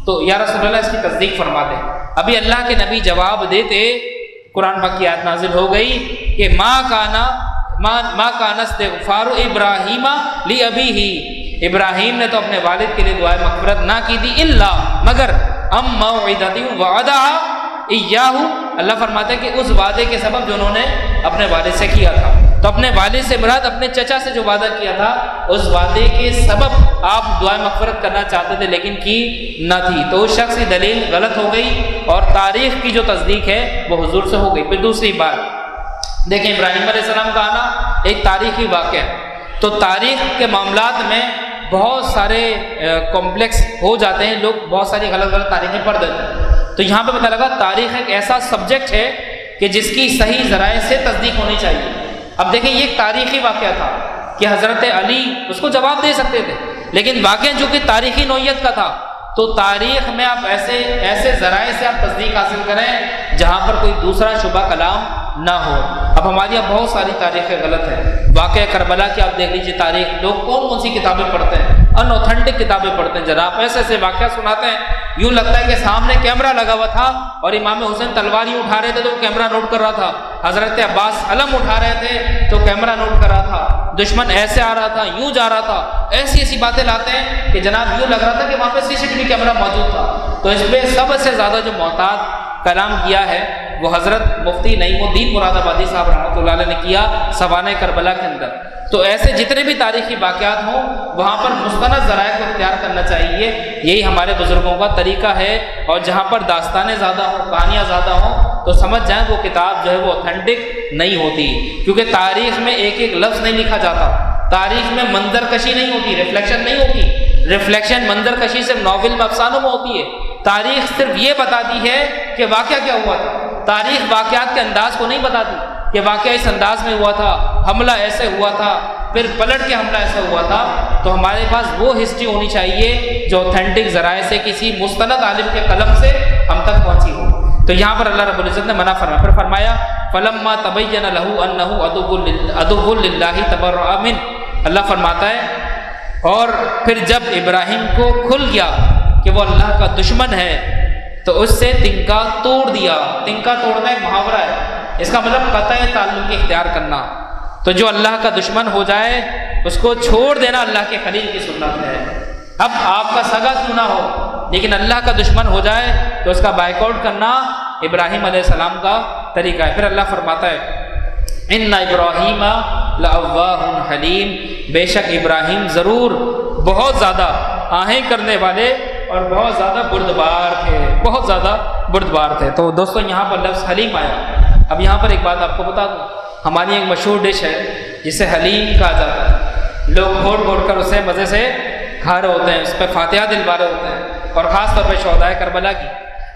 تو یا رسول اللہ اس کی تصدیق فرما دیں۔ ابھی اللہ کے نبی جواب دیتے قرآن پاک کی آیت نازل ہو گئی کہ ما کان استغفار ابراہیم لابیہ، ابراہیم نے تو اپنے والد کے لیے دعائے مغفرت نہ کی تھی، الا مگر موعدۃ وعدہا ایاہ، اللہ فرماتے ہیں کہ اس وعدے کے سبب جو انہوں نے اپنے والد سے کیا تھا۔ تو اپنے والد سے مراد اپنے چچا سے جو وعدہ کیا تھا، اس وعدے کے سبب آپ دعائیں مغفرت کرنا چاہتے تھے لیکن کی نہ تھی، تو اس شخص کی دلیل غلط ہو گئی، اور تاریخ کی جو تصدیق ہے وہ حضور سے ہو گئی۔ پھر دوسری بات دیکھیں، ابراہیم علیہ السلام کا آنا ایک تاریخی واقعہ ہے، تو تاریخ کے معاملات میں بہت سارے کمپلیکس ہو جاتے ہیں، لوگ بہت ساری غلط تاریخیں پڑھ دیتے ہیں۔ تو یہاں پہ پتہ لگا تاریخ ایک ایسا سبجیکٹ ہے کہ جس کی صحیح ذرائع سے تصدیق ہونی چاہیے۔ اب دیکھیں یہ ایک تاریخی واقعہ تھا کہ حضرت علی اس کو جواب دے سکتے تھے، لیکن واقعہ جو کہ تاریخی نوعیت کا تھا، تو تاریخ میں آپ ایسے ذرائع سے آپ تصدیق حاصل کریں جہاں پر کوئی دوسرا شبہ کلام نہ ہو۔ اب ہماری یہاں بہت ساری تاریخیں غلط ہیں۔ واقعہ کربلا کی آپ دیکھ لیجیے تاریخ، لوگ کون سی کتابیں پڑھتے ہیں؟ ان اوتھینٹک کتابیں پڑھتے ہیں جناب، ایسے ایسے واقعہ سناتے ہیں، یوں لگتا ہے کہ سامنے کیمرہ لگا ہوا تھا اور امام حسین تلوار یوں اٹھا رہے تھے تو کیمرہ نوٹ کر رہا تھا، حضرت عباس علم اٹھا رہے تھے تو کیمرہ نوٹ کر رہا تھا، دشمن ایسے آ رہا تھا، یوں جا رہا تھا، ایسی باتیں لاتے ہیں کہ جناب یوں لگ رہا تھا کہ وہاں پہ CCTV کیمرہ موجود تھا۔ تو اس پہ سب سے زیادہ جو محتاط کلام کیا ہے وہ حضرت مفتی نعیم الدین مراد آبادی صاحب رحمۃ اللہ علیہ نے کیا سوانح کربلا کے اندر۔ تو ایسے جتنے بھی تاریخی واقعات ہوں وہاں پر مستند ذرائع کو اختیار کرنا چاہیے، یہی ہمارے بزرگوں کا طریقہ ہے، اور جہاں پر داستانیں زیادہ ہوں، کہانیاں زیادہ ہوں تو سمجھ جائیں وہ کتاب جو ہے وہ اوتھینٹک نہیں ہوتی، کیونکہ تاریخ میں ایک ایک لفظ نہیں لکھا جاتا، تاریخ میں منظر کشی نہیں ہوتی، ریفلیکشن نہیں ہوتی، ریفلیکشن منظر کشی صرف ناول میں افسانوں میں ہوتی ہے، تاریخ صرف یہ بتاتی ہے کہ واقعہ کیا ہوا تھا، تاریخ واقعات کے انداز کو نہیں بتاتی کہ واقعہ اس انداز میں ہوا تھا، حملہ ایسے ہوا تھا، پھر پلٹ کے حملہ ایسا ہوا تھا۔ تو ہمارے پاس وہ ہسٹری ہونی چاہیے جو اوتھینٹک ذرائع سے کسی مستند عالم کے قلم سے ہم تک پہنچی ہو۔ تو یہاں پر اللہ رب العزت نے منع فرمایا، پھر فرمایا فلما تبین له انه عدو للہ تبرأ منہ، اللہ فرماتا ہے اور پھر جب ابراہیم کو کھل گیا کہ وہ اللہ کا دشمن ہے تو اس سے تنکا توڑ دیا۔ تنکا توڑنا ایک محاورہ ہے، اس کا مطلب قطع تعلق اختیار کرنا۔ تو جو اللہ کا دشمن ہو جائے اس کو چھوڑ دینا اللہ کے خلیل کی سنت ہے۔ اب آپ کا سگا کیوں نہ ہو لیکن اللہ کا دشمن ہو جائے تو اس کا بائیک آؤٹ کرنا ابراہیم علیہ السلام کا طریقہ ہے۔ پھر اللہ فرماتا ہے ان ابراہیم لأواہ حلیم، بے شک ابراہیم ضرور بہت زیادہ آہیں کرنے والے اور بہت زیادہ بردبار تھے، بہت زیادہ بردبار تھے۔ تو دوستو یہاں پر لفظ حلیم آیا۔ اب یہاں پر ایک بات آپ کو بتا دوں، ہماری ایک مشہور ڈش ہے جسے حلیم کہا جاتا ہے، لوگ گھوٹ گھوٹ کر اسے مزے سے کھا رہے ہوتے ہیں، اس پہ فاتحہ دلوا رہے ہوتے ہیں، اور خاص طور پہ شہدائے کربلا کی۔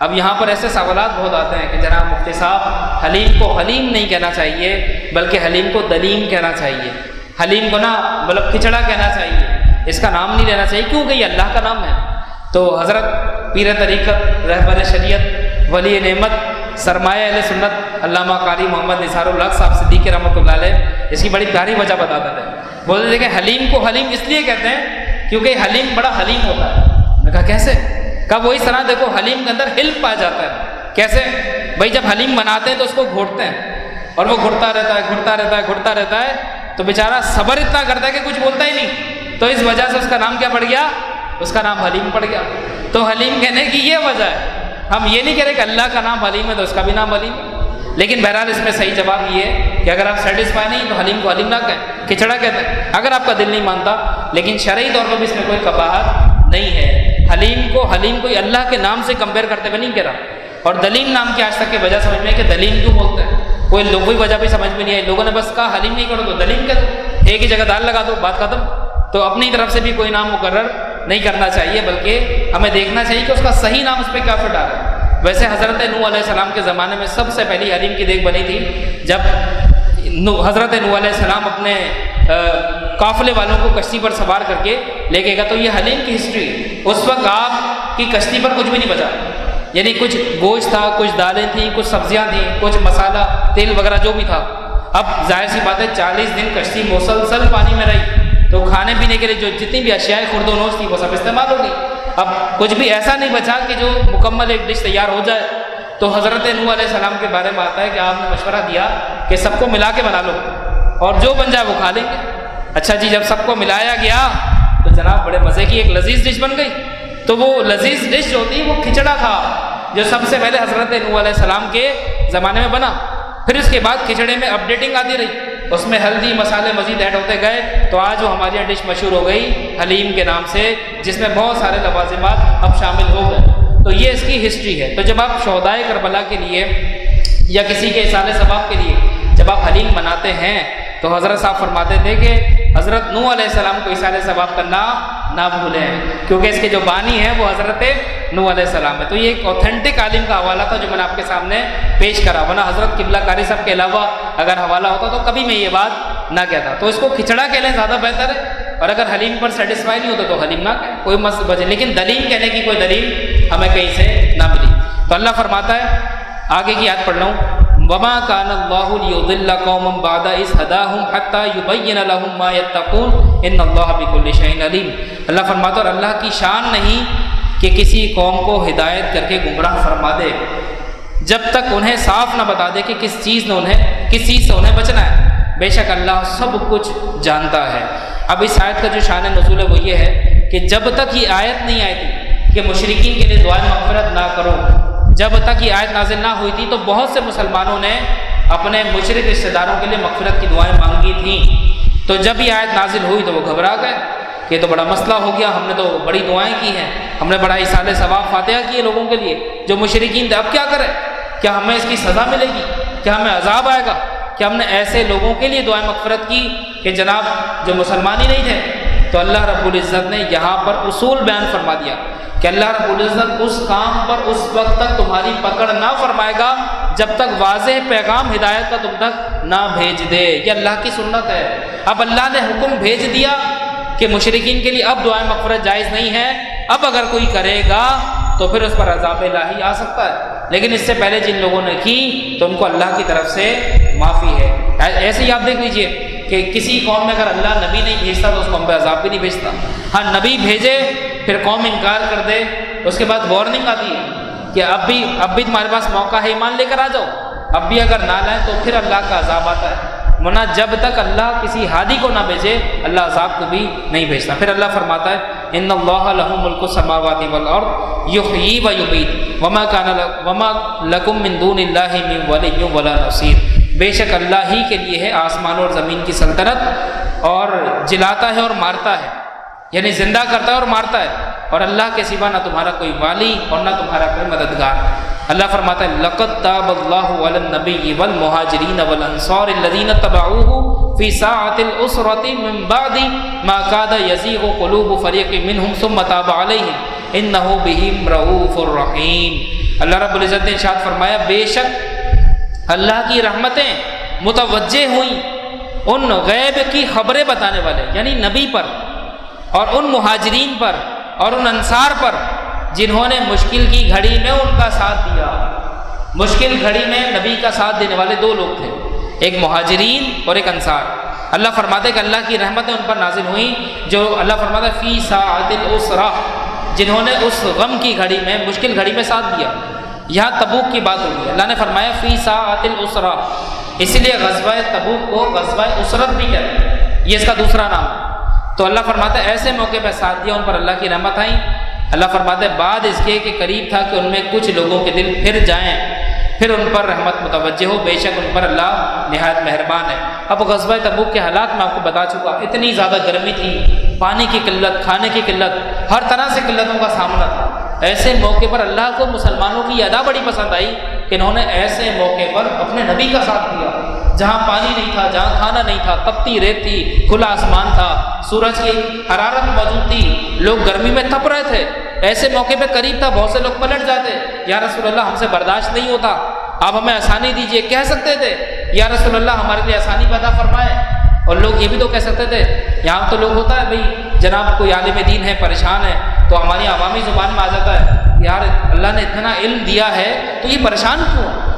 اب یہاں پر ایسے سوالات بہت آتے ہیں کہ جناب مفتی صاحب حلیم کو حلیم نہیں کہنا چاہیے بلکہ حلیم کو دلیم کہنا چاہیے، حلیم کو نا مطلب کھچڑا کہنا چاہیے، اس کا نام نہیں لینا چاہیے کیونکہ یہ اللہ کا نام ہے۔ تو حضرت پیر طریقت، رہبر شریعت، ولی نعمت، سرمایہ اہل سنت علامہ قاری محمد نثار الحق صاحب صدیقی رحمۃ اللہ علیہ اس کی بڑی پیاری وجہ بتاتے تھے، بولتے تھے کہ حلیم کو حلیم اس لیے کہتے ہیں کیونکہ حلیم بڑا حلیم ہوتا ہے۔ میں نے کہا کیسے؟ کہا وہی طرح دیکھو حلیم کے اندر حلم پایا جاتا ہے۔ کیسے؟ بھائی جب حلیم بناتے ہیں تو اس کو گھوٹتے ہیں اور وہ گھٹتا رہتا ہے گھٹتا رہتا ہے گھٹتا رہتا ہے، تو بیچارہ صبر اتنا کرتا ہے کہ کچھ بولتا ہی نہیں، تو اس وجہ سے اس کا نام کیا پڑ گیا؟ اس کا نام حلیم پڑ گیا۔ تو حلیم کہنے کی یہ وجہ ہے، ہم یہ نہیں کہہ رہے کہ اللہ کا نام حلیم ہے تو اس کا بھی نام حلیم ہے، لیکن بہرحال اس میں صحیح جواب یہ ہے کہ اگر آپ سیٹسفائی نہیں تو حلیم کو حلیم نہ کہیں، کھچڑا کہتے ہیں اگر آپ کا دل نہیں مانتا، لیکن شرعی طور پر بھی اس میں کوئی قباحت نہیں ہے۔ حلیم کو اللہ کے نام سے کمپیئر کرتے ہوئے نہیں کہہ رہا، اور دلیم نام کی آج تک کی وجہ سمجھ میں ہے کہ دلیم کیوں بولتے ہیں، کوئی لوگوں وجہ بھی سمجھ میں نہیں آئی، لوگوں نے بس کہا حلیم نہیں کرو تو دلیم کہہ دو، ایک ہی جگہ دال لگا دو، بات ختم۔ تو اپنی طرف سے بھی کوئی نام مقرر نہیں کرنا چاہیے، بلکہ ہمیں دیکھنا چاہیے کہ اس کا صحیح نام اس پہ کیا فٹ آ رہا ہے۔ ویسے حضرت نوح علیہ السلام کے زمانے میں سب سے پہلی حلیم کی دیکھ بنی تھی جب حضرت نوح علیہ السلام اپنے قافلے والوں کو کشتی پر سوار کر کے لے کے گئے، تو یہ حلیم کی ہسٹری، اس وقت آپ کی کشتی پر کچھ بھی نہیں بچا، یعنی کچھ گوشت تھا، کچھ دالیں تھیں، کچھ سبزیاں تھیں، کچھ مسالہ تیل وغیرہ جو بھی تھا۔ اب ظاہر سی بات ہے 40 دن کشتی مسلسل پانی میں رہی، تو کھانے پینے کے لیے جو جتنی بھی اشیاء خرد و نوش تھی وہ سب استعمال ہو گئی، اب کچھ بھی ایسا نہیں بچا کہ جو مکمل ایک ڈش تیار ہو جائے۔ تو حضرت نوح علیہ السلام کے بارے میں آتا ہے کہ آپ نے مشورہ دیا کہ سب کو ملا کے بنا لو اور جو بن جائے وہ کھا لیں گے۔ اچھا جی، جب سب کو ملایا گیا تو جناب بڑے مزے کی ایک لذیذ ڈش بن گئی۔ تو وہ لذیذ ڈش جو ہوتی وہ کھچڑا تھا، جو سب سے پہلے حضرت نوح علیہ السلام کے زمانے میں بنا۔ پھر اس کے بعد کھچڑے میں اپڈیٹنگ آتی رہی، اس میں ہلدی مسالے مزید ایڈ ہوتے گئے، تو آج وہ ہماری ڈش مشہور ہو گئی حلیم کے نام سے، جس میں بہت سارے لوازمات اب شامل ہو گئے۔ تو یہ اس کی ہسٹری ہے۔ تو جب آپ شہدائے کربلا کے لیے یا کسی کے اصالِ ثواب کے لیے جب آپ حلیم بناتے ہیں تو حضرت صاحب فرماتے تھے کہ حضرت نوح علیہ السلام کو اصالِ ثواب کرنا نہ بھولیں، کیونکہ اس کے جو بانی ہیں وہ حضرت نوح علیہ السلام ہے۔ تو یہ ایک اوتھینٹک عالم کا حوالہ تھا جو میں نے آپ کے سامنے پیش کرا، ورنہ حضرت قبلہ قاری صاحب کے علاوہ اگر حوالہ ہوتا تو کبھی میں یہ بات نہ کہتا۔ تو اس کو کھچڑا کہہ لیں زیادہ بہتر ہے، اور اگر حلیم پر سیٹسفائی نہیں ہوتا تو حلیم نہ کہیں، کوئی وجہ، لیکن دلیم کہنے کی کوئی دلیل ہمیں کہیں سے نہ ملی۔ تو اللہ فرماتا ہے، آگے کی آیت پڑھ رہا ہوں، وما كان الله ليضل قوما بعد إذ هداهم حتى يبين لهم ما يتقون ان الله بكل شيء عليم۔ اللہ فرماتا ہے اور اللہ کی شان نہیں کہ کسی قوم کو ہدایت کر کے گمراہ فرما دے جب تک انہیں صاف نہ بتا دے کہ کس چیز سے انہیں بچنا ہے۔ بے شک اللہ سب کچھ جانتا ہے۔ اب اس آیت کا جو شان نزول ہے وہ یہ ہے کہ جب تک یہ آیت نہیں آئی تھی کہ مشرکین کے لیے دعائیں مغفرت نہ کرو، جب تک یہ آیت نازل نہ ہوئی تھی تو بہت سے مسلمانوں نے اپنے مشرک رشتہ داروں کے لیے مغفرت کی دعائیں مانگی تھیں۔ تو جب یہ آیت نازل ہوئی تو وہ گھبرا گئے کہ یہ تو بڑا مسئلہ ہو گیا، ہم نے تو بڑی دعائیں کی ہیں، ہم نے بڑا اصالِ ثواب فاتحہ کیے لوگوں کے لیے جو مشرکین تھے، اب کیا کریں؟ کیا ہمیں اس کی سزا ملے گی؟ کیا ہمیں عذاب آئے گا؟ کہ ہم نے ایسے لوگوں کے لیے دعائیں مغفرت کی کہ جناب جو مسلمان ہی نہیں تھے۔ تو اللہ رب العزت نے یہاں پر اصول بیان فرما دیا کہ اللہ رب العزت اس کام پر اس وقت تک تمہاری پکڑ نہ فرمائے گا جب تک واضح پیغام ہدایت کا تم تک نہ بھیج دے۔ یہ اللہ کی سنت ہے۔ اب اللہ نے حکم بھیج دیا کہ مشرکین کے لیے اب دعائیں مغفرت جائز نہیں ہے، اب اگر کوئی کرے گا تو پھر اس پر عذاب الہی آ سکتا ہے، لیکن اس سے پہلے جن لوگوں نے کی تو ان کو اللہ کی طرف سے معافی ہے۔ ایسے ہی آپ دیکھ لیجئے کہ کسی قوم میں اگر اللہ نبی نہیں بھیجتا تو اس قوم پہ عذاب بھی نہیں بھیجتا۔ ہاں نبی بھیجے پھر قوم انکار کر دے، اس کے بعد وارننگ آتی ہے کہ اب بھی تمہارے پاس موقع ہے، ایمان لے کر آ جاؤ، اب بھی اگر نہ لائیں تو پھر اللہ کا عذاب آتا ہے۔ ورنہ جب تک اللہ کسی ہادی کو نہ بھیجے اللہ عذاب کو بھی نہیں بھیجتا۔ پھر اللہ فرماتا ہے ان اللہ لہ ملک السماوات والارض یحیی و یمیت وما لکم من دون اللہ من ولی ولا نصیر۔ بے شک اللہ ہی کے لیے ہے آسمانوں اور زمین کی سلطنت، اور جلاتا ہے اور مارتا ہے، یعنی زندہ کرتا ہے اور مارتا ہے، اور اللہ کے سوا نہ تمہارا کوئی والی اور نہ تمہارا کوئی مددگار۔ اللہ فرماتا ہے لقد تاب اللہ علی النبی والمہاجرین والانصار الذین اتبعوہ فی ساعۃ العسرۃ من بعد ما کاد یزیغ قلوب فریق منہم ثم تاب علیہم انہ بہم رؤوف الرحیم۔ اللہ رب العزت نے ارشاد فرمایا بے شک اللہ کی رحمتیں متوجہ ہوئیں ان غیب کی خبریں بتانے والے یعنی نبی پر اور ان مہاجرین پر اور ان انصار پر جنہوں نے مشکل کی گھڑی میں ان کا ساتھ دیا۔ مشکل گھڑی میں نبی کا ساتھ دینے والے دو لوگ تھے، ایک مہاجرین اور ایک انصار۔ اللہ فرماتے کہ اللہ کی رحمتیں ان پر نازل ہوئیں جو اللہ فرماتا ہے فی ساعۃ العسرہ، جنہوں نے اس غم کی گھڑی میں مشکل گھڑی میں ساتھ دیا۔ یہاں تبوک کی بات ہوئی ہے، اللہ نے فرمایا فی ساعۃ العسرہ، اسی لیے غزوہ تبوک کو غزوہ اسرت بھی کہتے ہیں، یہ اس کا دوسرا نام ہے۔ تو اللہ فرماتا ہے ایسے موقع پہ ساتھ دیا، ان پر اللہ کی رحمت آئی۔ اللہ فرماتا ہے بعد اس کے کہ قریب تھا کہ ان میں کچھ لوگوں کے دل پھر جائیں، پھر ان پر رحمت متوجہ ہو، بے شک ان پر اللہ نہایت مہربان ہے۔ اب غزوہ تبوک کے حالات میں آپ کو بتا چکا، اتنی زیادہ گرمی تھی، پانی کی قلت، کھانے کی قلت، ہر طرح سے قلتوں کا سامنا تھا۔ ایسے موقع پر اللہ کو مسلمانوں کی ادا بڑی پسند آئی کہ انہوں نے ایسے موقع پر اپنے نبی کا ساتھ دیا، جہاں پانی نہیں تھا، جہاں کھانا نہیں تھا، تپتی ریت تھی، کھلا آسمان تھا، سورج کی حرارت موجود تھی، لوگ گرمی میں تپ رہے تھے۔ ایسے موقع پہ قریب تھا بہت سے لوگ پلٹ جاتے، یا رسول اللہ ہم سے برداشت نہیں ہوتا، آپ ہمیں آسانی دیجئے، کہہ سکتے تھے یا رسول اللہ ہمارے لیے آسانی پیدا فرمائے۔ اور لوگ یہ بھی تو کہہ سکتے تھے، یہاں تو لوگ ہوتا ہے بھئی جناب کوئی عالم دین ہے پریشان ہے تو ہماری عوامی زبان میں آ جاتا ہے یار اللہ نے اتنا علم دیا ہے تو یہ پریشان کیوں ہے،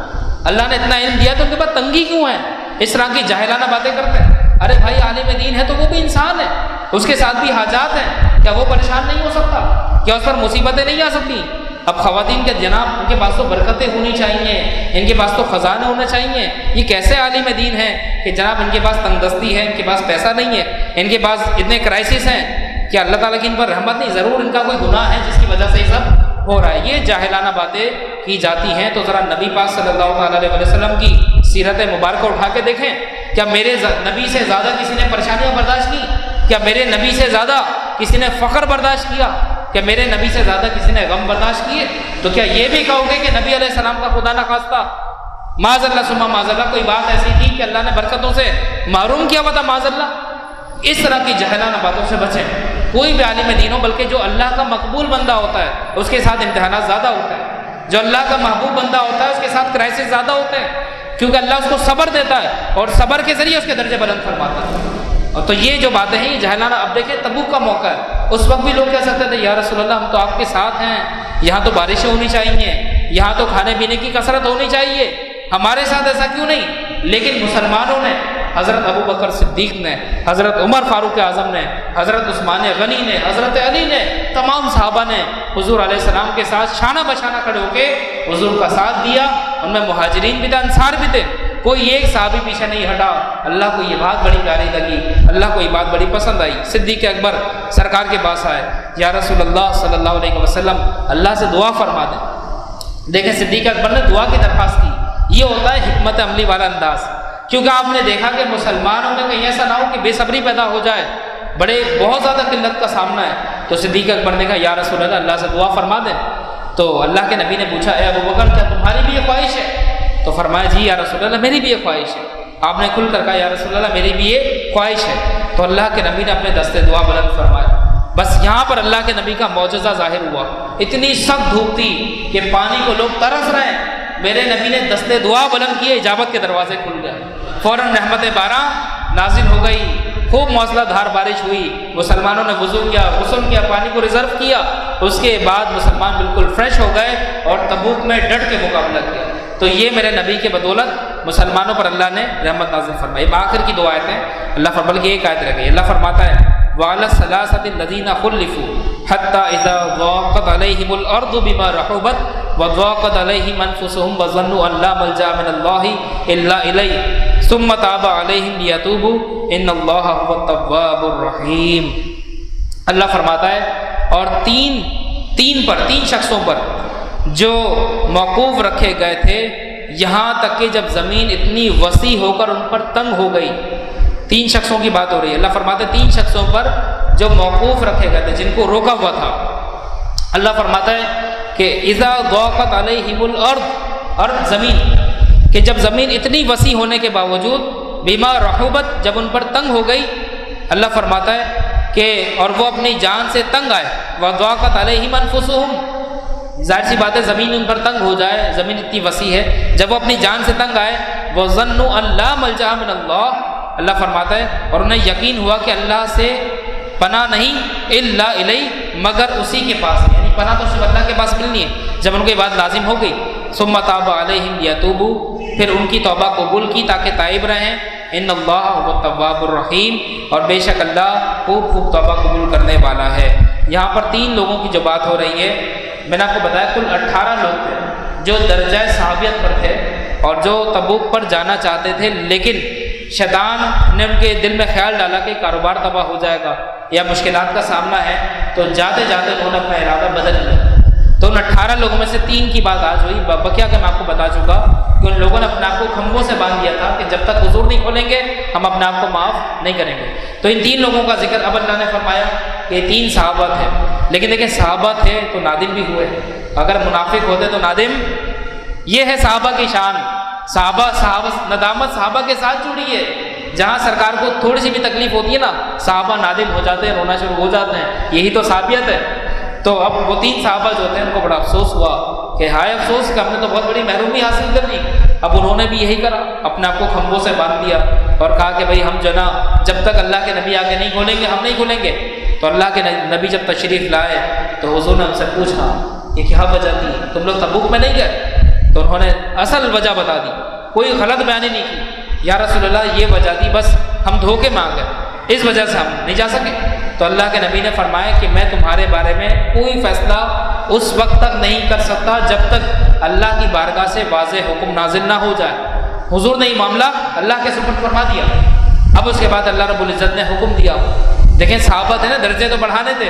اللہ نے اتنا علم دیا تو ان کے پاس تنگی کیوں ہے، اس طرح کی جاہلانہ باتیں کرتے ہیں۔ ارے بھائی عالم دین ہے تو وہ بھی انسان ہے، اس کے ساتھ بھی حاجات ہیں، کیا وہ پریشان نہیں ہو سکتا، کیا اس پر مصیبتیں نہیں آ سکتی؟ اب خواتین کے جناب ان کے پاس تو برکتیں ہونی چاہیے، ان کے پاس تو خزانے ہونے چاہیے، یہ کیسے عالم دین ہے کہ جناب ان کے پاس تنگ دستی ہے، ان کے پاس پیسہ نہیں ہے، ان کے پاس اتنے کرائسس ہیں، کیا اللہ تعالیٰ کی ان پر رحمت نہیں؟ ضرور ان کا کوئی گناہ ہے جس کی وجہ سے یہ سب ہو رہا ہے۔ یہ جاہلانہ باتیں کی جاتی ہیں۔ تو ذرا نبی پاک صلی اللہ تعالیٰ علیہ وسلم کی سیرت مبارکہ اٹھا کے دیکھیں، کیا میرے نبی سے زیادہ کسی نے پریشانیاں برداشت کی؟ کیا میرے نبی سے زیادہ کسی نے فخر برداشت کیا؟ کہ میرے نبی سے زیادہ کسی نے غم برداشت کیے؟ تو کیا یہ بھی کہو گے کہ نبی علیہ السلام کا خدا نخواستہ معاذ اللہ ثم معاذ اللہ کوئی بات ایسی تھی کہ اللہ نے برکتوں سے محروم کیا ہوا تھا؟ معاذ اللہ، اس طرح کی جہلانہ باتوں سے بچیں۔ کوئی بھی عالم دین ہو، بلکہ جو اللہ کا مقبول بندہ ہوتا ہے اس کے ساتھ امتحانات زیادہ ہوتے ہیں، جو اللہ کا محبوب بندہ ہوتا ہے اس کے ساتھ کرائسس زیادہ ہوتے ہیں، کیونکہ اللہ اس کو صبر دیتا ہے اور صبر کے ذریعے اس کے درجے بلند فرماتا ہے۔ اور تو یہ جو باتیں ہیں یہ جہلانہ، اب دیکھیں تبوک کا موقع ہے، اس وقت بھی لوگ کہہ سکتے تھے یا رسول اللہ ہم تو آپ کے ساتھ ہیں، یہاں تو بارشیں ہونی چاہیے، یہاں تو کھانے پینے کی کثرت ہونی چاہیے، ہمارے ساتھ ایسا کیوں نہیں؟ لیکن مسلمانوں نے، حضرت ابو بکر صدیق نے، حضرت عمر فاروق اعظم نے، حضرت عثمان غنی نے، حضرت علی نے، تمام صحابہ نے حضور علیہ السلام کے ساتھ شانہ بشانہ کھڑے ہو کے حضور کا ساتھ دیا۔ ان میں مہاجرین بھی تھے، انصار بھی تھے، کوئی ایک صحابی پیچھے نہیں ہٹا۔ اللہ کو یہ بات بڑی پیاری لگی، اللہ کو یہ بات بڑی پسند آئی۔ صدیق اکبر سرکار کے پاس آئے، یا رسول اللہ صلی اللہ علیہ وسلم اللہ سے دعا فرما دیں۔ دیکھیں صدیق اکبر نے دعا کی درخواست کی، یہ ہوتا ہے حکمت عملی والا انداز، کیونکہ آپ نے دیکھا کہ مسلمانوں میں کہیں ایسا نہ ہو کہ بے صبری پیدا ہو جائے، بہت زیادہ قلت کا سامنا ہے۔ تو صدیق اکبر نے کہا یا رسول اللہ اللہ سے دعا فرما دیں۔ تو اللہ کے نبی نے پوچھا اے ابو بکر کیا تمہاری بھی یہ خواہش ہے؟ تو فرمایا جی یا رسول اللہ میری بھی یہ خواہش ہے۔ آپ نے کھل کر کہا یا رسول اللہ میری بھی یہ خواہش ہے۔ تو اللہ کے نبی نے اپنے دستے دعا بلند فرمایا۔ بس یہاں پر اللہ کے نبی کا معجزہ ظاہر ہوا، اتنی سخت دھوپ تھی کہ پانی کو لوگ ترس رہے ہیں، میرے نبی نے دستے دعا بلند کیے، اجابت کے دروازے کھل گئے، فوراً رحمت بارہ نازل ہو گئی، خوب موسلا دھار بارش ہوئی، مسلمانوں نے وضو کیا، غسل کیا، پانی کو ریزرو کیا، اس کے بعد مسلمان بالکل فریش ہو گئے اور تبوک میں ڈٹ کے مقابلہ کیا۔ تو یہ میرے نبی کے بدولت مسلمانوں پر اللہ نے رحمت نازل فرمائی۔ آخر کی دو آیتیں اللہ فرماتا ہے، ایک آیت رہ گئی، اللہ فرماتا ہے وَعَلَى الثَّلَاثَةِ الَّذِينَ خُلِّفُوا حَتَّى إِذَا ضَاقَتْ عَلَيْهِمُ الْأَرْضُ بِمَا رَحُبَتْ وَضَاقَتْ عَلَيْهِمْ أَنفُسُهُمْ وَظَنُّوا أَن لَّا مَلْجَأَ مِنَ اللَّهِ إِلَّا إِلَيْهِ ثُمَّ تَابَ عَلَيْهِمْ لِيَتُوبُوا إِنَّ اللَّهَ هُوَ التَّوَّابُ الرَّحِيمُ۔ اللہ فرماتا ہے اور تین شخصوں پر جو موقوف رکھے گئے تھے یہاں تک کہ جب زمین اتنی وسیع ہو کر ان پر تنگ ہو گئی۔ تین شخصوں کی بات ہو رہی ہے، اللہ فرماتے ہیں تین شخصوں پر جو موقوف رکھے گئے تھے، جن کو روکا ہوا تھا۔ اللہ فرماتا ہے کہ اذا ضاقت علیہم الارض زمین، کہ جب زمین اتنی وسیع ہونے کے باوجود بما رحبت جب ان پر تنگ ہو گئی، اللہ فرماتا ہے کہ اور وہ اپنی جان سے تنگ آئے، وضاقت علیہم انفسہم ظاہر سی بات ہے زمین ان پر تنگ ہو جائے، زمین اتنی وسیع ہے، جب وہ اپنی جان سے تنگ آئے وَظَنُّوا أَن لَّا مَلْجَأَ مِنَ اللَّهِ، اللہ فرماتا ہے اور انہیں یقین ہوا کہ اللہ سے پناہ نہیں الا الیہ مگر اسی کے پاس، یعنی پناہ تو صرف اللہ کے پاس ملنی ہے جب ان کو یہ بات لازم ہو گئی۔ ثم تاب علیہم لیتوبوا، پھر ان کی توبہ قبول کی تاکہ تائب رہیں۔ ان اللہ هو التواب الرحیم، اور بے شک اللہ خوب خوب توبہ قبول کرنے والا ہے۔ یہاں پر 3 لوگوں کی جو بات ہو رہی ہے، میں نے آپ کو بتایا کل 18 لوگ تھے جو درجہ صحابیت پر تھے اور جو تبوک پر جانا چاہتے تھے، لیکن شیطان نے ان کے دل میں خیال ڈالا کہ کاروبار تباہ ہو جائے گا یا مشکلات کا سامنا ہے، تو جاتے جاتے انہوں نے اپنا ارادہ بدل لیا۔ تو ان 18 لوگوں میں سے 3 کی بات آج ہوئی، بقیہ کہ میں آپ کو بتا چکا کہ ان لوگوں نے اپنے آپ کو کھمبوں سے باندھ دیا تھا کہ جب تک حضور نہیں کھولیں گے ہم اپنے آپ کو معاف نہیں کریں گے۔ تو ان 3 لوگوں کا ذکر اب اللہ نے فرمایا کہ 3 صحابہ تھے، لیکن دیکھیں صحابہ تھے تو نادم بھی ہوئے، اگر منافق ہوتے تو نادم۔ یہ ہے صحابہ کی شان، صحابہ ندامت صحابہ کے ساتھ جڑی ہے، جہاں سرکار کو تھوڑی سی بھی تکلیف ہوتی ہے نا صحابہ نادم ہو جاتے ہیں، رونا شروع ہو جاتے ہیں، یہی تو صحابیت ہے۔ تو اب وہ 3 صحابہ جو تھے ان کو بڑا افسوس ہوا کہ ہائے افسوس کہ ہم نے تو بہت بڑی محرومی حاصل کر لی۔ اب انہوں نے بھی یہی کرا، اپنے آپ کو کھمبوں سے باندھ دیا اور کہا کہ بھائی ہم جو نا جب تک اللہ کے نبی آگے نہیں کھولیں گے ہم نہیں کھولیں گے۔ تو اللہ کے نبی جب تشریف لائے تو حضور نے ان سے پوچھا کہ کیا وجہ تھی، تم لوگ تبوک میں نہیں گئے؟ تو انہوں نے اصل وجہ بتا دی، کوئی غلط بیانی نہیں کی، یا رسول اللہ یہ وجہ تھی بس ہم دھوکے میں آ گئے، اس وجہ سے ہم نہیں جا سکے۔ تو اللہ کے نبی نے فرمایا کہ میں تمہارے بارے میں کوئی فیصلہ اس وقت تک نہیں کر سکتا جب تک اللہ کی بارگاہ سے واضح حکم نازل نہ ہو جائے۔ حضور نے یہ معاملہ اللہ کے سپرد فرما دیا۔ اب اس کے بعد اللہ رب العزت نے حکم دیا، دیکھیں صحابہ تھے نا، درجے تو بڑھانے تھے،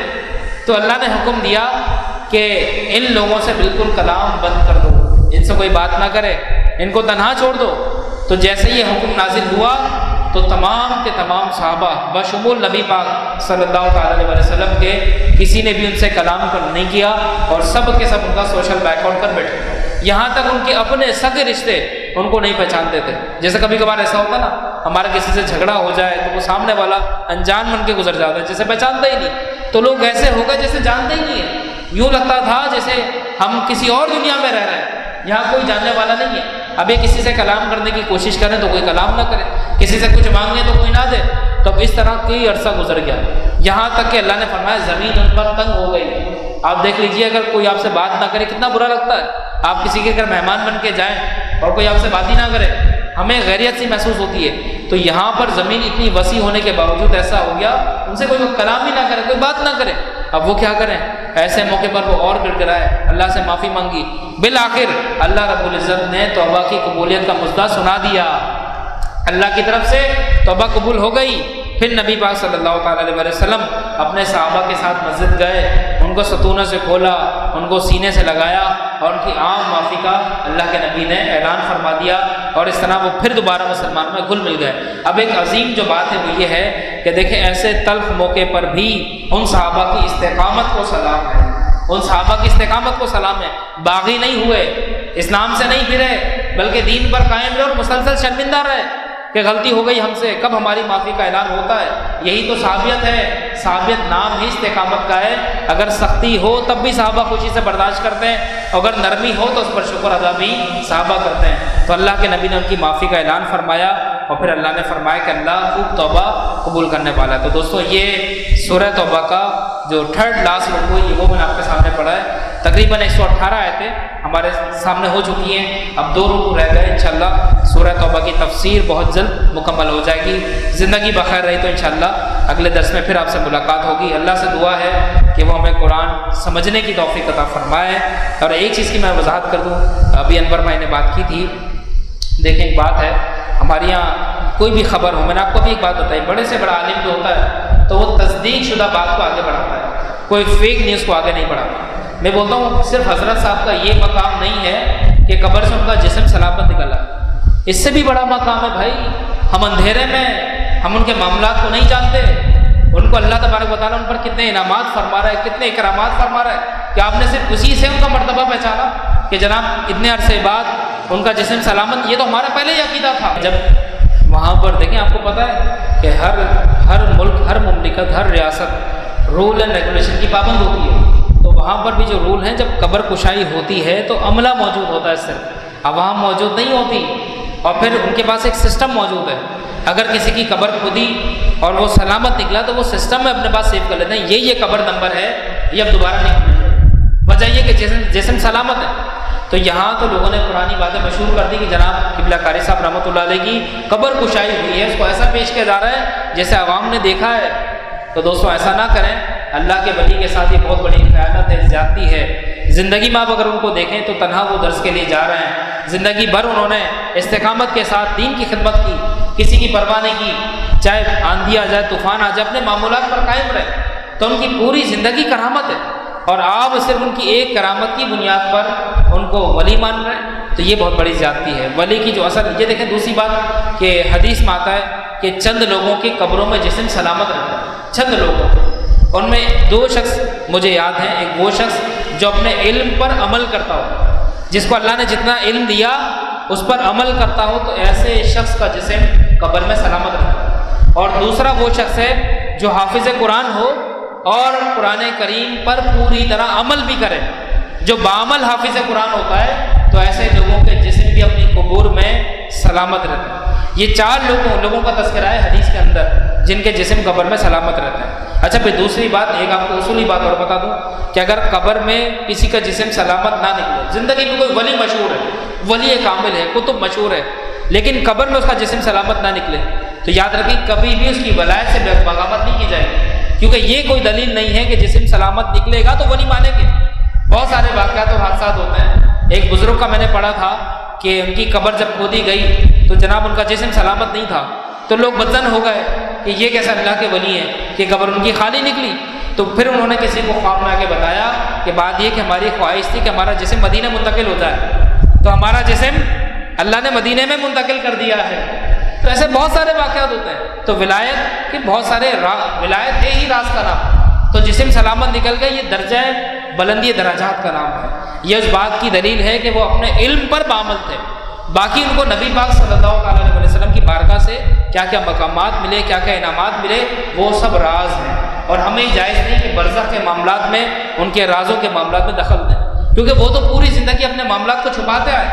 تو اللہ نے حکم دیا کہ ان لوگوں سے بالکل کلام بند کر دو، ان سے کوئی بات نہ کرے، ان کو تنہا چھوڑ دو۔ تو جیسے یہ حکم نازل ہوا تو تمام کے تمام صحابہ بشمول نبی پاک صلی اللہ تعالیٰ علیہ وسلم کے کسی نے بھی ان سے کلام نہیں کیا اور سب کے سب ان کا سوشل بیک آؤٹ کر بیٹھے، یہاں تک ان کے اپنے سگے رشتے ان کو نہیں پہچانتے تھے۔ جیسے کبھی کبھار ایسا ہوتا نا ہمارا کسی سے جھگڑا ہو جائے تو وہ سامنے والا انجان بن کے گزر جاتا ہے، جیسے پہچانتا ہی نہیں، تو لوگ ایسے ہو گئے جیسے جانتے ہی نہیں ہیں، یوں لگتا تھا جیسے ہم کسی اور دنیا میں رہ رہے ہیں، یہاں کوئی جاننے والا نہیں ہے۔ اب یہ کسی سے کلام کرنے کی کوشش کریں تو کوئی کلام نہ کرے، کسی سے کچھ مانگیں تو کوئی نہ دے، تو اب اس طرح کئی عرصہ گزر گیا، یہاں تک کہ اللہ نے فرمایا زمین ان پر تنگ ہو گئی۔ آپ دیکھ لیجئے اگر کوئی آپ سے بات نہ کرے کتنا برا لگتا ہے، آپ کسی کے گھر مہمان بن کے جائیں اور کوئی آپ سے بات ہی نہ کرے، ہمیں غیریت سی محسوس ہوتی ہے۔ تو یہاں پر زمین اتنی وسیع ہونے کے باوجود ایسا ہو گیا ان سے کوئی کلام ہی نہ کرے، کوئی بات نہ کرے، اب وہ کیا کریں؟ ایسے موقع پر وہ اور گڑ گڑائے، اللہ سے معافی مانگی، بالآخر اللہ رب العزت نے توبہ کی قبولیت کا مژدہ سنا دیا، اللہ کی طرف سے توبہ قبول ہو گئی۔ پھر نبی پاک صلی اللہ تعالیٰ علیہ وسلم اپنے صحابہ کے ساتھ مسجد گئے، ان کو ستونوں سے کھولا، ان کو سینے سے لگایا اور ان کی عام معافی کا اللہ کے نبی نے اعلان فرما دیا، اور اس طرح وہ پھر دوبارہ مسلمان میں گھل مل گئے۔ اب ایک عظیم جو بات ہے وہ یہ ہے کہ دیکھیں ایسے تلخ موقع پر بھی ان صحابہ کی استقامت کو سلام ہے، ان صحابہ کی استقامت کو سلام ہے، باغی نہیں ہوئے، اسلام سے نہیں پھرے، بلکہ دین پر قائم رہے اور مسلسل شرمندہ رہے کہ غلطی ہو گئی ہم سے، کب ہماری معافی کا اعلان ہوتا ہے۔ یہی تو صحابیت ہے، صحابیت نام ہی استقامت کا ہے، اگر سختی ہو تب بھی صحابہ خوشی سے برداشت کرتے ہیں، اگر نرمی ہو تو اس پر شکر ادا بھی صحابہ کرتے ہیں۔ تو اللہ کے نبی نے ان کی معافی کا اعلان فرمایا اور پھر اللہ نے فرمایا کہ اللہ خوب توبہ قبول کرنے والا ہے۔ تو دوستو یہ سورہ توبہ کا جو تھرڈ لاسٹ رکوع ہے وہ میں نے آپ کے سامنے پڑھا ہے، تقریباً 118 آیتیں ہمارے سامنے ہو چکی ہیں، اب 2 رکوع رہ گئے، انشاءاللہ سورہ توبہ کی تفسیر بہت جلد مکمل ہو جائے گی۔ زندگی بخیر رہی تو انشاءاللہ اگلے درس میں پھر آپ سے ملاقات ہوگی۔ اللہ سے دعا ہے کہ وہ ہمیں قرآن سمجھنے کی توفیق عطا فرمائے۔ اور ایک چیز کی میں وضاحت کر دوں، ابھی انور بھائی نے بات کی تھی، دیکھیں ایک بات ہے ہمارے یہاں کوئی بھی خبر ہو، میں نے آپ کو بھی ایک بات بتائی، بڑے سے بڑا عالم جو ہوتا ہے تو وہ تصدیق شدہ بات کو آگے بڑھاتا ہے، کوئی فیک نیوز کو آگے نہیں بڑھاتا۔ میں بولتا ہوں صرف حضرت صاحب کا یہ مقام نہیں ہے کہ قبر سے ان کا جسم سلامت نکلا، اس سے بھی بڑا مقام ہے بھائی، ہم اندھیرے میں ہم ان کے معاملات کو نہیں جانتے، ان کو اللہ تبارک و تعالیٰ ان پر کتنے انعامات فرما رہا ہے، کتنے اکرامات فرما رہا ہے، کہ آپ نے صرف اسی سے ان کا مرتبہ پہچانا کہ جناب اتنے عرصے بعد ان کا جسم سلامت، یہ تو ہمارا پہلے ہی عقیدہ تھا۔ جب وہاں پر دیکھیں آپ کو پتہ ہے کہ ہر ملک، ہر مملکت، ہر ریاست رول اینڈ ریگولیشن کی پابند ہوتی ہے، تو وہاں پر بھی جو رول ہیں، جب قبر کشائی ہوتی ہے تو عملہ موجود ہوتا ہے، صرف عوام موجود نہیں ہوتی، اور پھر ان کے پاس ایک سسٹم موجود ہے، اگر کسی کی قبر کھودی اور وہ سلامت نکلا تو وہ سسٹم میں اپنے پاس سیو کر لیتے ہیں، یہ قبر نمبر ہے، یہ اب دوبارہ نہیں کھلے، وجہ یہ کہ جسم سلامت ہے۔ تو یہاں تو لوگوں نے پرانی باتیں مشہور کر دی کہ جناب قبلہ قاری صاحب رحمۃ اللہ علیہ کی قبر کشائی ہوئی ہے، اس کو ایسا پیش کیا جا رہا ہے جیسے عوام نے دیکھا ہے۔ تو دوستوں ایسا نہ کریں، اللہ کے ولی کے ساتھ یہ بہت بڑی خیانت ہے، زیادتی ہے۔ زندگی میں آپ اگر ان کو دیکھیں تو تنہا وہ درس کے لیے جا رہے ہیں، زندگی بھر انہوں نے استقامت کے ساتھ دین کی خدمت کی، کسی کی پرواہ نہیں کی، چاہے آندھی آ جائے، طوفان آ جائے، اپنے معمولات پر قائم رہے، تو ان کی پوری زندگی کرامت ہے، اور آپ صرف ان کی ایک کرامت کی بنیاد پر ان کو ولی مان رہے ہیں، تو یہ بہت بڑی زیادتی ہے۔ ولی کی جو اصل، یہ دیکھیں دوسری بات کہ حدیث میں آتا ہے کہ چند لوگوں کی قبروں میں جسم سلامت رہتا ہے، چند لوگوں، ان میں 2 شخص مجھے یاد ہیں، ایک وہ شخص جو اپنے علم پر عمل کرتا ہو، جس کو اللہ نے جتنا علم دیا اس پر عمل کرتا ہو، تو ایسے شخص کا جسم قبر میں سلامت رہتا ہے، اور دوسرا وہ شخص ہے جو حافظ قرآن ہو اور قرآن کریم پر پوری طرح عمل بھی کرے، جو بعمل حافظ قرآن ہوتا ہے، تو ایسے لوگوں کے جسم بھی اپنی قبور میں سلامت رہتے ہیں۔ یہ 4 لوگوں کا تذکرہ ہے حدیث کے اندر جن کے جسم قبر میں سلامت رہتے ہیں۔ اچھا پھر دوسری بات، ایک آپ کو اصولی بات اور بتا دوں کہ اگر قبر میں کسی کا جسم سلامت نہ نکلے، زندگی میں کوئی ولی مشہور ہے، ولی کامل ہے، کتب مشہور ہے، لیکن قبر میں اس کا جسم سلامت نہ نکلے، تو یاد رکھیں کبھی بھی اس کی ولایت سے بغاوت نہیں کی جائے گی، کیونکہ یہ کوئی دلیل نہیں ہے کہ جسم سلامت نکلے گا تو ولی مانیں گے۔ بہت سارے واقعات اور حادثات ہوتے ہیں۔ ایک بزرگ کا میں نے پڑھا تھا کہ ان کی قبر جب کھودی گئی تو جناب ان کا جسم سلامت نہیں تھا، تو لوگ بدظن ہو گئے کہ یہ کیسا اللہ کے ولی ہیں کہ قبر ان کی خالی نکلی۔ تو پھر انہوں نے کسی کو خواب میں آ کے بتایا کہ بات یہ کہ ہماری خواہش تھی کہ ہمارا جسم مدینہ منتقل ہو جائے، تو ہمارا جسم اللہ نے مدینہ میں منتقل کر دیا ہے۔ تو ایسے بہت سارے واقعات ہوتے ہیں۔ تو ولایت کے بہت سارے ولایت ہے ہی راز کا نام، تو جسم سلامت نکل گئے، یہ درجہ بلندی درجات کا نام ہے۔ یہ اس بات کی دلیل ہے کہ وہ اپنے علم پر بعمل تھے، باقی ان کو نبی پاک صلی اللہ علیہ وسلم کی بارگاہ سے کیا کیا مقامات ملے، کیا کیا انعامات ملے، وہ سب راز ہیں، اور ہمیں جائز نہیں کہ برزخ کے معاملات میں ان کے رازوں کے معاملات میں دخل دیں، کیونکہ وہ تو پوری زندگی اپنے معاملات کو چھپاتے آئے،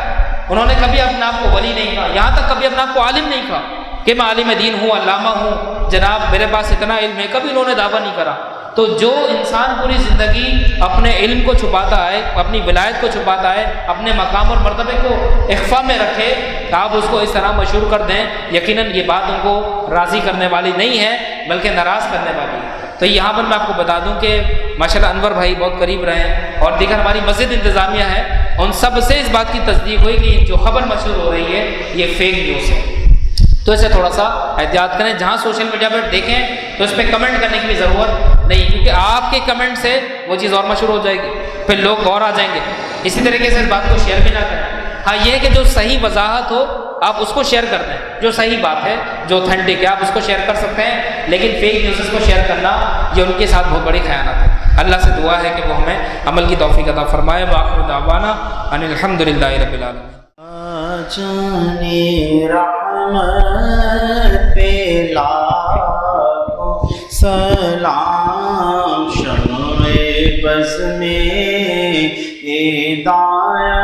انہوں نے کبھی اپنے آپ کو ولی نہیں کہا، یہاں تک کبھی اپنے آپ کو عالم نہیں کہا کہ میں عالم دین ہوں، علامہ ہوں، جناب میرے پاس اتنا علم ہے، کبھی انہوں نے دعویٰ نہیں کرا۔ تو جو انسان پوری زندگی اپنے علم کو چھپاتا ہے، اپنی ولایت کو چھپاتا ہے، اپنے مقام اور مرتبے کو اخفا میں رکھے، تو آپ اس کو اس طرح مشہور کر دیں، یقیناً یہ بات ان کو راضی کرنے والی نہیں ہے بلکہ ناراض کرنے والی ہے۔ تو یہاں پر میں آپ کو بتا دوں کہ ماشاءاللہ انور بھائی بہت قریب رہے ہیں، اور دیگر ہماری مسجد انتظامیہ ہے، ان سب سے اس بات کی تصدیق ہوئی کہ جو خبر مشہور ہو رہی ہے یہ فیک نیوز ہے، تو اسے تھوڑا سا احتیاط کریں۔ جہاں سوشل میڈیا پر دیکھیں تو اس پہ کمنٹ کرنے کی بھی ضرورت نہیں، کیونکہ آپ کے کمنٹ سے وہ چیز اور مشہور ہو جائے گی، پھر لوگ اور آ جائیں گے۔ اسی طریقے سے اس بات کو شیئر بھی نہ کریں۔ ہاں یہ کہ جو صحیح وضاحت ہو آپ اس کو شیئر کر دیں، جو صحیح بات ہے، جو اوتھینٹک ہے، آپ اس کو شیئر کر سکتے ہیں، لیکن فیک نیوز کو شیئر کرنا یہ ان کے ساتھ بہت بڑی خیانت ہے۔ اللہ سے دعا ہے کہ وہ ہمیں عمل کی توفیق عطا فرمائے۔ وآخر دعوانا ان الحمدللہ رب العالمین۔ جانے رحمت پہ لاکھوں سلام، شمع بز میں ہدایت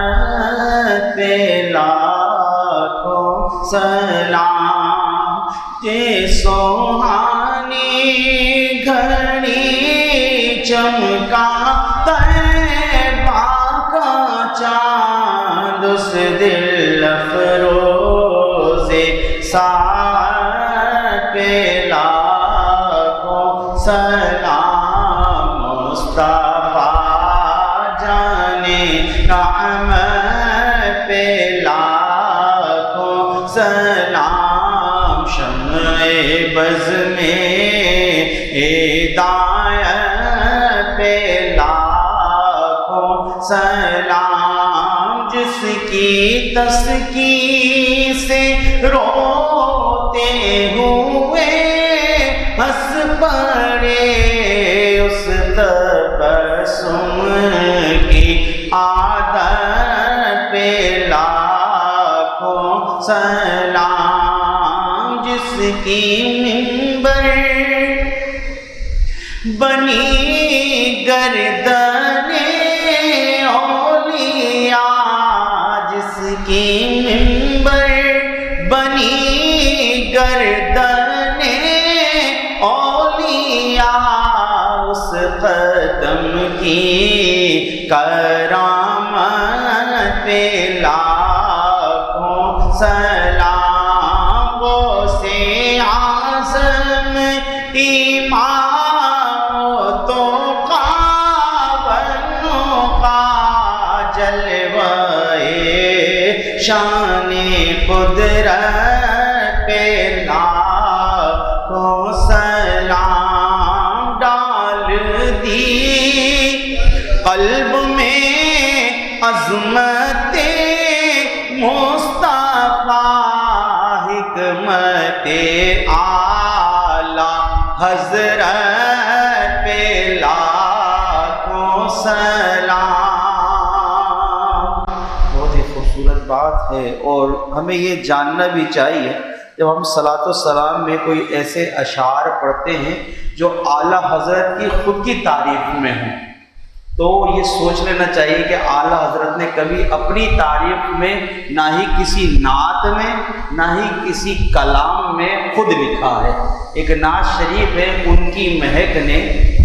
پہ لاکھوں سلام، یہ سوہانی گھڑی چمکا طیبہ کا چاند، اس دل افروز ساعت پہ لاکھوں سلام، مصطفیٰ جانے رحمت پہ لاکھوں سلام، شمع بز میں ہدایت پہ لاکھوں سلام، جس کی تسکین سے روتے ہوئے ہنس پڑے، اس تبسم کی عادت پہ لاکھوں سلام، جس کی منبر بنی گردن ختم کی کرامت پہ لاکھوں سلام، غوثِ اعظم امامتوں کا بنوں کا جلوہ شان قدرت پہ لاکھوں سلام، ڈال دی قلب میں عظمت مصطفیٰ، حکمت اعلیٰ حضرت پہ لاکھوں سلام۔ بہت ہی خوبصورت بات ہے، اور ہمیں یہ جاننا بھی چاہیے جب ہم صلاۃ و سلام میں کوئی ایسے اشعار پڑھتے ہیں جو اعلیٰ حضرت کی خود کی تعریف میں ہوں، تو یہ سوچ لینا چاہیے کہ اعلیٰ حضرت نے کبھی اپنی تعریف میں نہ ہی کسی نعت میں نہ ہی کسی کلام میں خود لکھا ہے۔ ایک نعت شریف ہے، ان کی مہک نے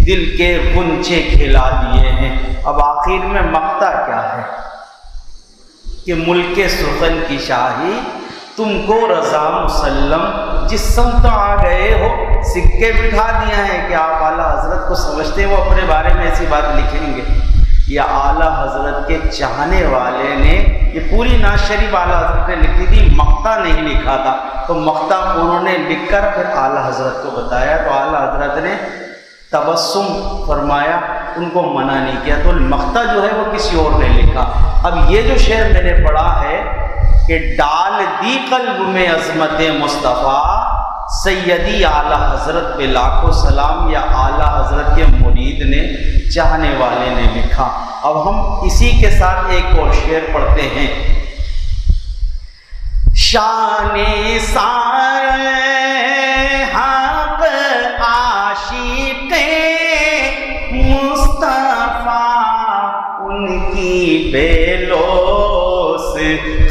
دل کے غنچے کھلا دیے ہیں۔ اب آخر میں مقطع کیا ہے کہ ملک سخن کی شاہی تم کو رضا مسلم، جس سمت آ گئے ہو سکے بٹھا دیا ہے کہ آپ اعلیٰ حضرت کو سمجھتے ہیں، وہ اپنے بارے میں ایسی بات لکھیں گے۔ یا اعلیٰ حضرت کے چاہنے والے نے یہ پوری نعت شریف اعلیٰ حضرت نے لکھی تھی، مقطع نہیں لکھا تھا، تو مقطع انہوں نے لکھ کر پھر اعلیٰ حضرت کو بتایا، تو اعلیٰ حضرت نے تبسم فرمایا، ان کو منع نہیں کیا، تو مقطع جو ہے وہ کسی اور نے لکھا۔ اب یہ جو شعر میں نے پڑھا ہے کہ ڈال دی قلب میں عظمت مصطفیٰ، سیدی اعلیٰ حضرت پہ لاکھوں سلام، یا اعلیٰ حضرت کے مرید نے، چاہنے والے نے لکھا۔ اب ہم اسی کے ساتھ ایک اور شعر پڑھتے ہیں۔ شان سارے حق عاشق مصطفیٰ، ان کی بے لوث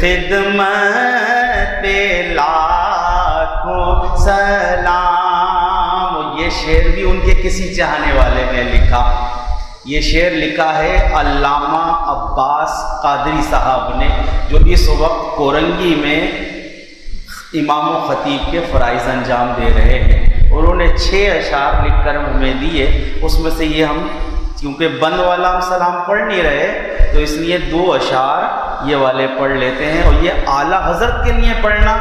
خدمت پہ لاکھوں سلام۔ یہ شعر بھی ان کے کسی چاہنے والے نے لکھا۔ یہ شعر لکھا ہے علامہ عباس قادری صاحب نے، جو اس وقت کورنگی میں امام و خطیب کے فرائض انجام دے رہے ہیں۔ انہوں نے 6 اشعار لکھ کر ہمیں دیے، اس میں سے یہ ہم کیونکہ بند والا ہم سلام پڑھ نہیں رہے تو اس لیے 2 اشعار یہ والے پڑھ لیتے ہیں، اور یہ اعلیٰ حضرت کے لیے پڑھنا،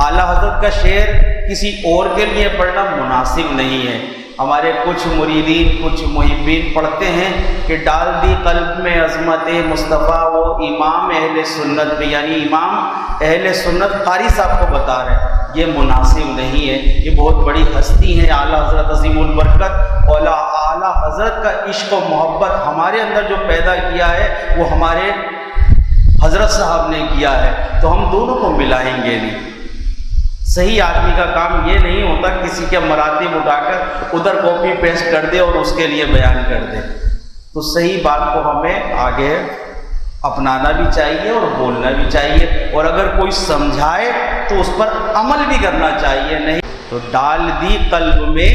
اعلیٰ حضرت کا شعر کسی اور کے لیے پڑھنا مناسب نہیں ہے۔ ہمارے کچھ مریدین کچھ محبین پڑھتے ہیں کہ ڈال دی قلب میں عظمت مصطفیٰ، وہ امام اہل سنت میں، یعنی امام اہل سنت قاری صاحب کو بتا رہے ہیں، یہ مناسب نہیں ہے۔ یہ بہت بڑی ہستی ہیں اعلیٰ حضرت عظیم البرکت، اولا اعلیٰ حضرت کا عشق و محبت ہمارے اندر جو پیدا کیا ہے وہ ہمارے حضرت صاحب نے کیا ہے، تو ہم دونوں کو ملائیں گے نہیں۔ صحیح آدمی کا کام یہ نہیں ہوتا کسی کے مراتب اٹھا کر ادھر کاپی پیسٹ کر دے اور اس کے لیے بیان کر دے، تو صحیح بات کو ہمیں آگے اپنانا بھی چاہیے اور بولنا بھی چاہیے، اور اگر کوئی سمجھائے تو اس پر عمل بھی کرنا چاہیے۔ نہیں تو ڈال دی قلب میں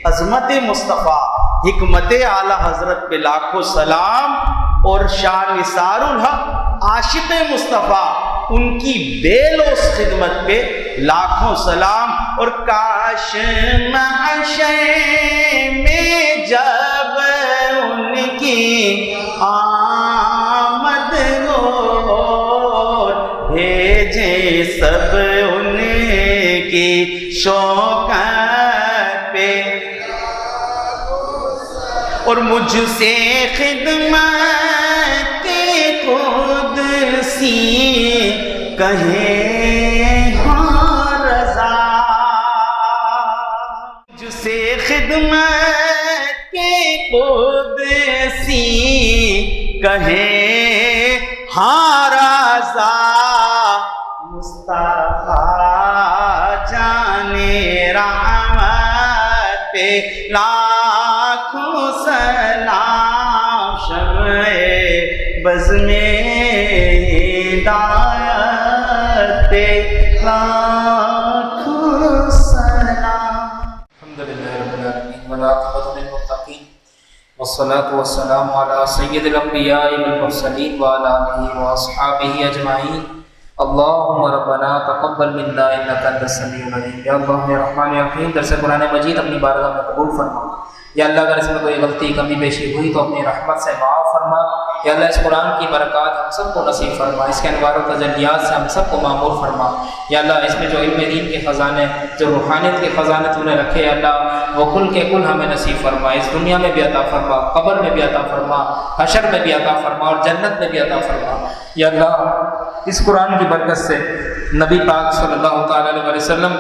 عظمت مصطفیٰ، حکمت اعلیٰ حضرت پہ لاکھوں سلام، اور شان نثار الحق عاشق مصطفیٰ، ان کی بے لوث خدمت پہ لاکھوں سلام۔ اور کاش محشر میں جب ان کی آمد ہو، بھیجے سب ان کی شوکت پہ، اور مجھ سے خدمت قدسی کہے ہاں رضا، مجھ سے خدمت قدسی کہے ہاں رضا، مصطفیٰ جانے رحمت پہ لاکھوں سلام، شمع بز میں ہدایت پہ لاکھوں سلام۔ الحمدللہ رب العالمین والعاقبۃ للمتقین، والصلاة والسلام على سید الانبیاء والمرسلین وعلى آلہ واصحابہ اجمعین اللہم ربنا تقبل منا انک انت السمیع العلیم۔ یا اللہ یا رحمان یا رحیم، درس قرآن مجید اپنی بارگاہ میں قبول فرما۔ یا اللہ اگر اس میں کوئی غلطی کمی بیشی ہوئی تو اپنی رحمت سے معاف فرما۔ یا اللہ اس قرآن کی برکات ہم سب کو نصیب فرما، اس کے انوار و تجلیات سے ہم سب کو معمور فرما۔ یا اللہ اس میں جو علم دین کے خزانے، جو روحانیت کے خزانے تو نے رکھے، یا اللہ وہ کل کے کل ہمیں نصیب فرما، اس دنیا میں بھی عطا فرما، قبر میں بھی عطا فرما، حشر میں بھی عطا فرما اور جنت میں بھی عطا فرما۔ یا اللہ اس قرآن کی برکت سے نبی پاک صلی اللہ تعالیٰ علیہ وسلم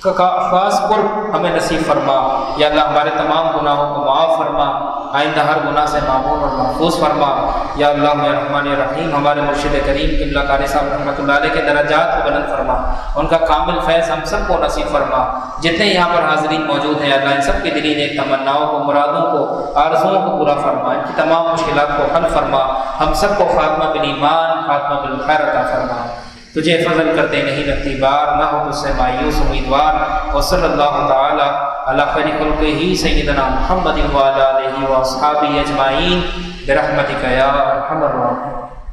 کا خاص قرب ہمیں نصیب فرما۔ یا اللہ ہمارے تمام گناہوں کو معاف فرما، آئندہ ہر گناہ سے معمون اور محفوظ فرما۔ یا اللہ یا رحمان یا رحیم، ہمارے مرشد کریم قبلہ قاری صاحب رحمۃ اللہ علیہ کے درجات کو بلند فرما، ان کا کامل فیض ہم سب کو نصیب فرما۔ جتنے یہاں پر حاضرین موجود ہیں اللہ ان سب کے دلی نیک تمناؤں کو، مرادوں کو، آرزوؤں کو پورا فرما، ان کی تمام مشکلات کو حل فرما، ہم سب کو خاتمہ بالایمان، خاتمہ بالخیر عطا فرما۔ تجھے فضل کرتے نہیں لگتی بار، نہ ہو تجھ سے مایوس امیدوار۔ وصلی اللہ تعالی علی خیر خلقہ سیدنا محمد وعلی آلہ واصحابہ اجمعین برحمتک یا ارحم الراحمین۔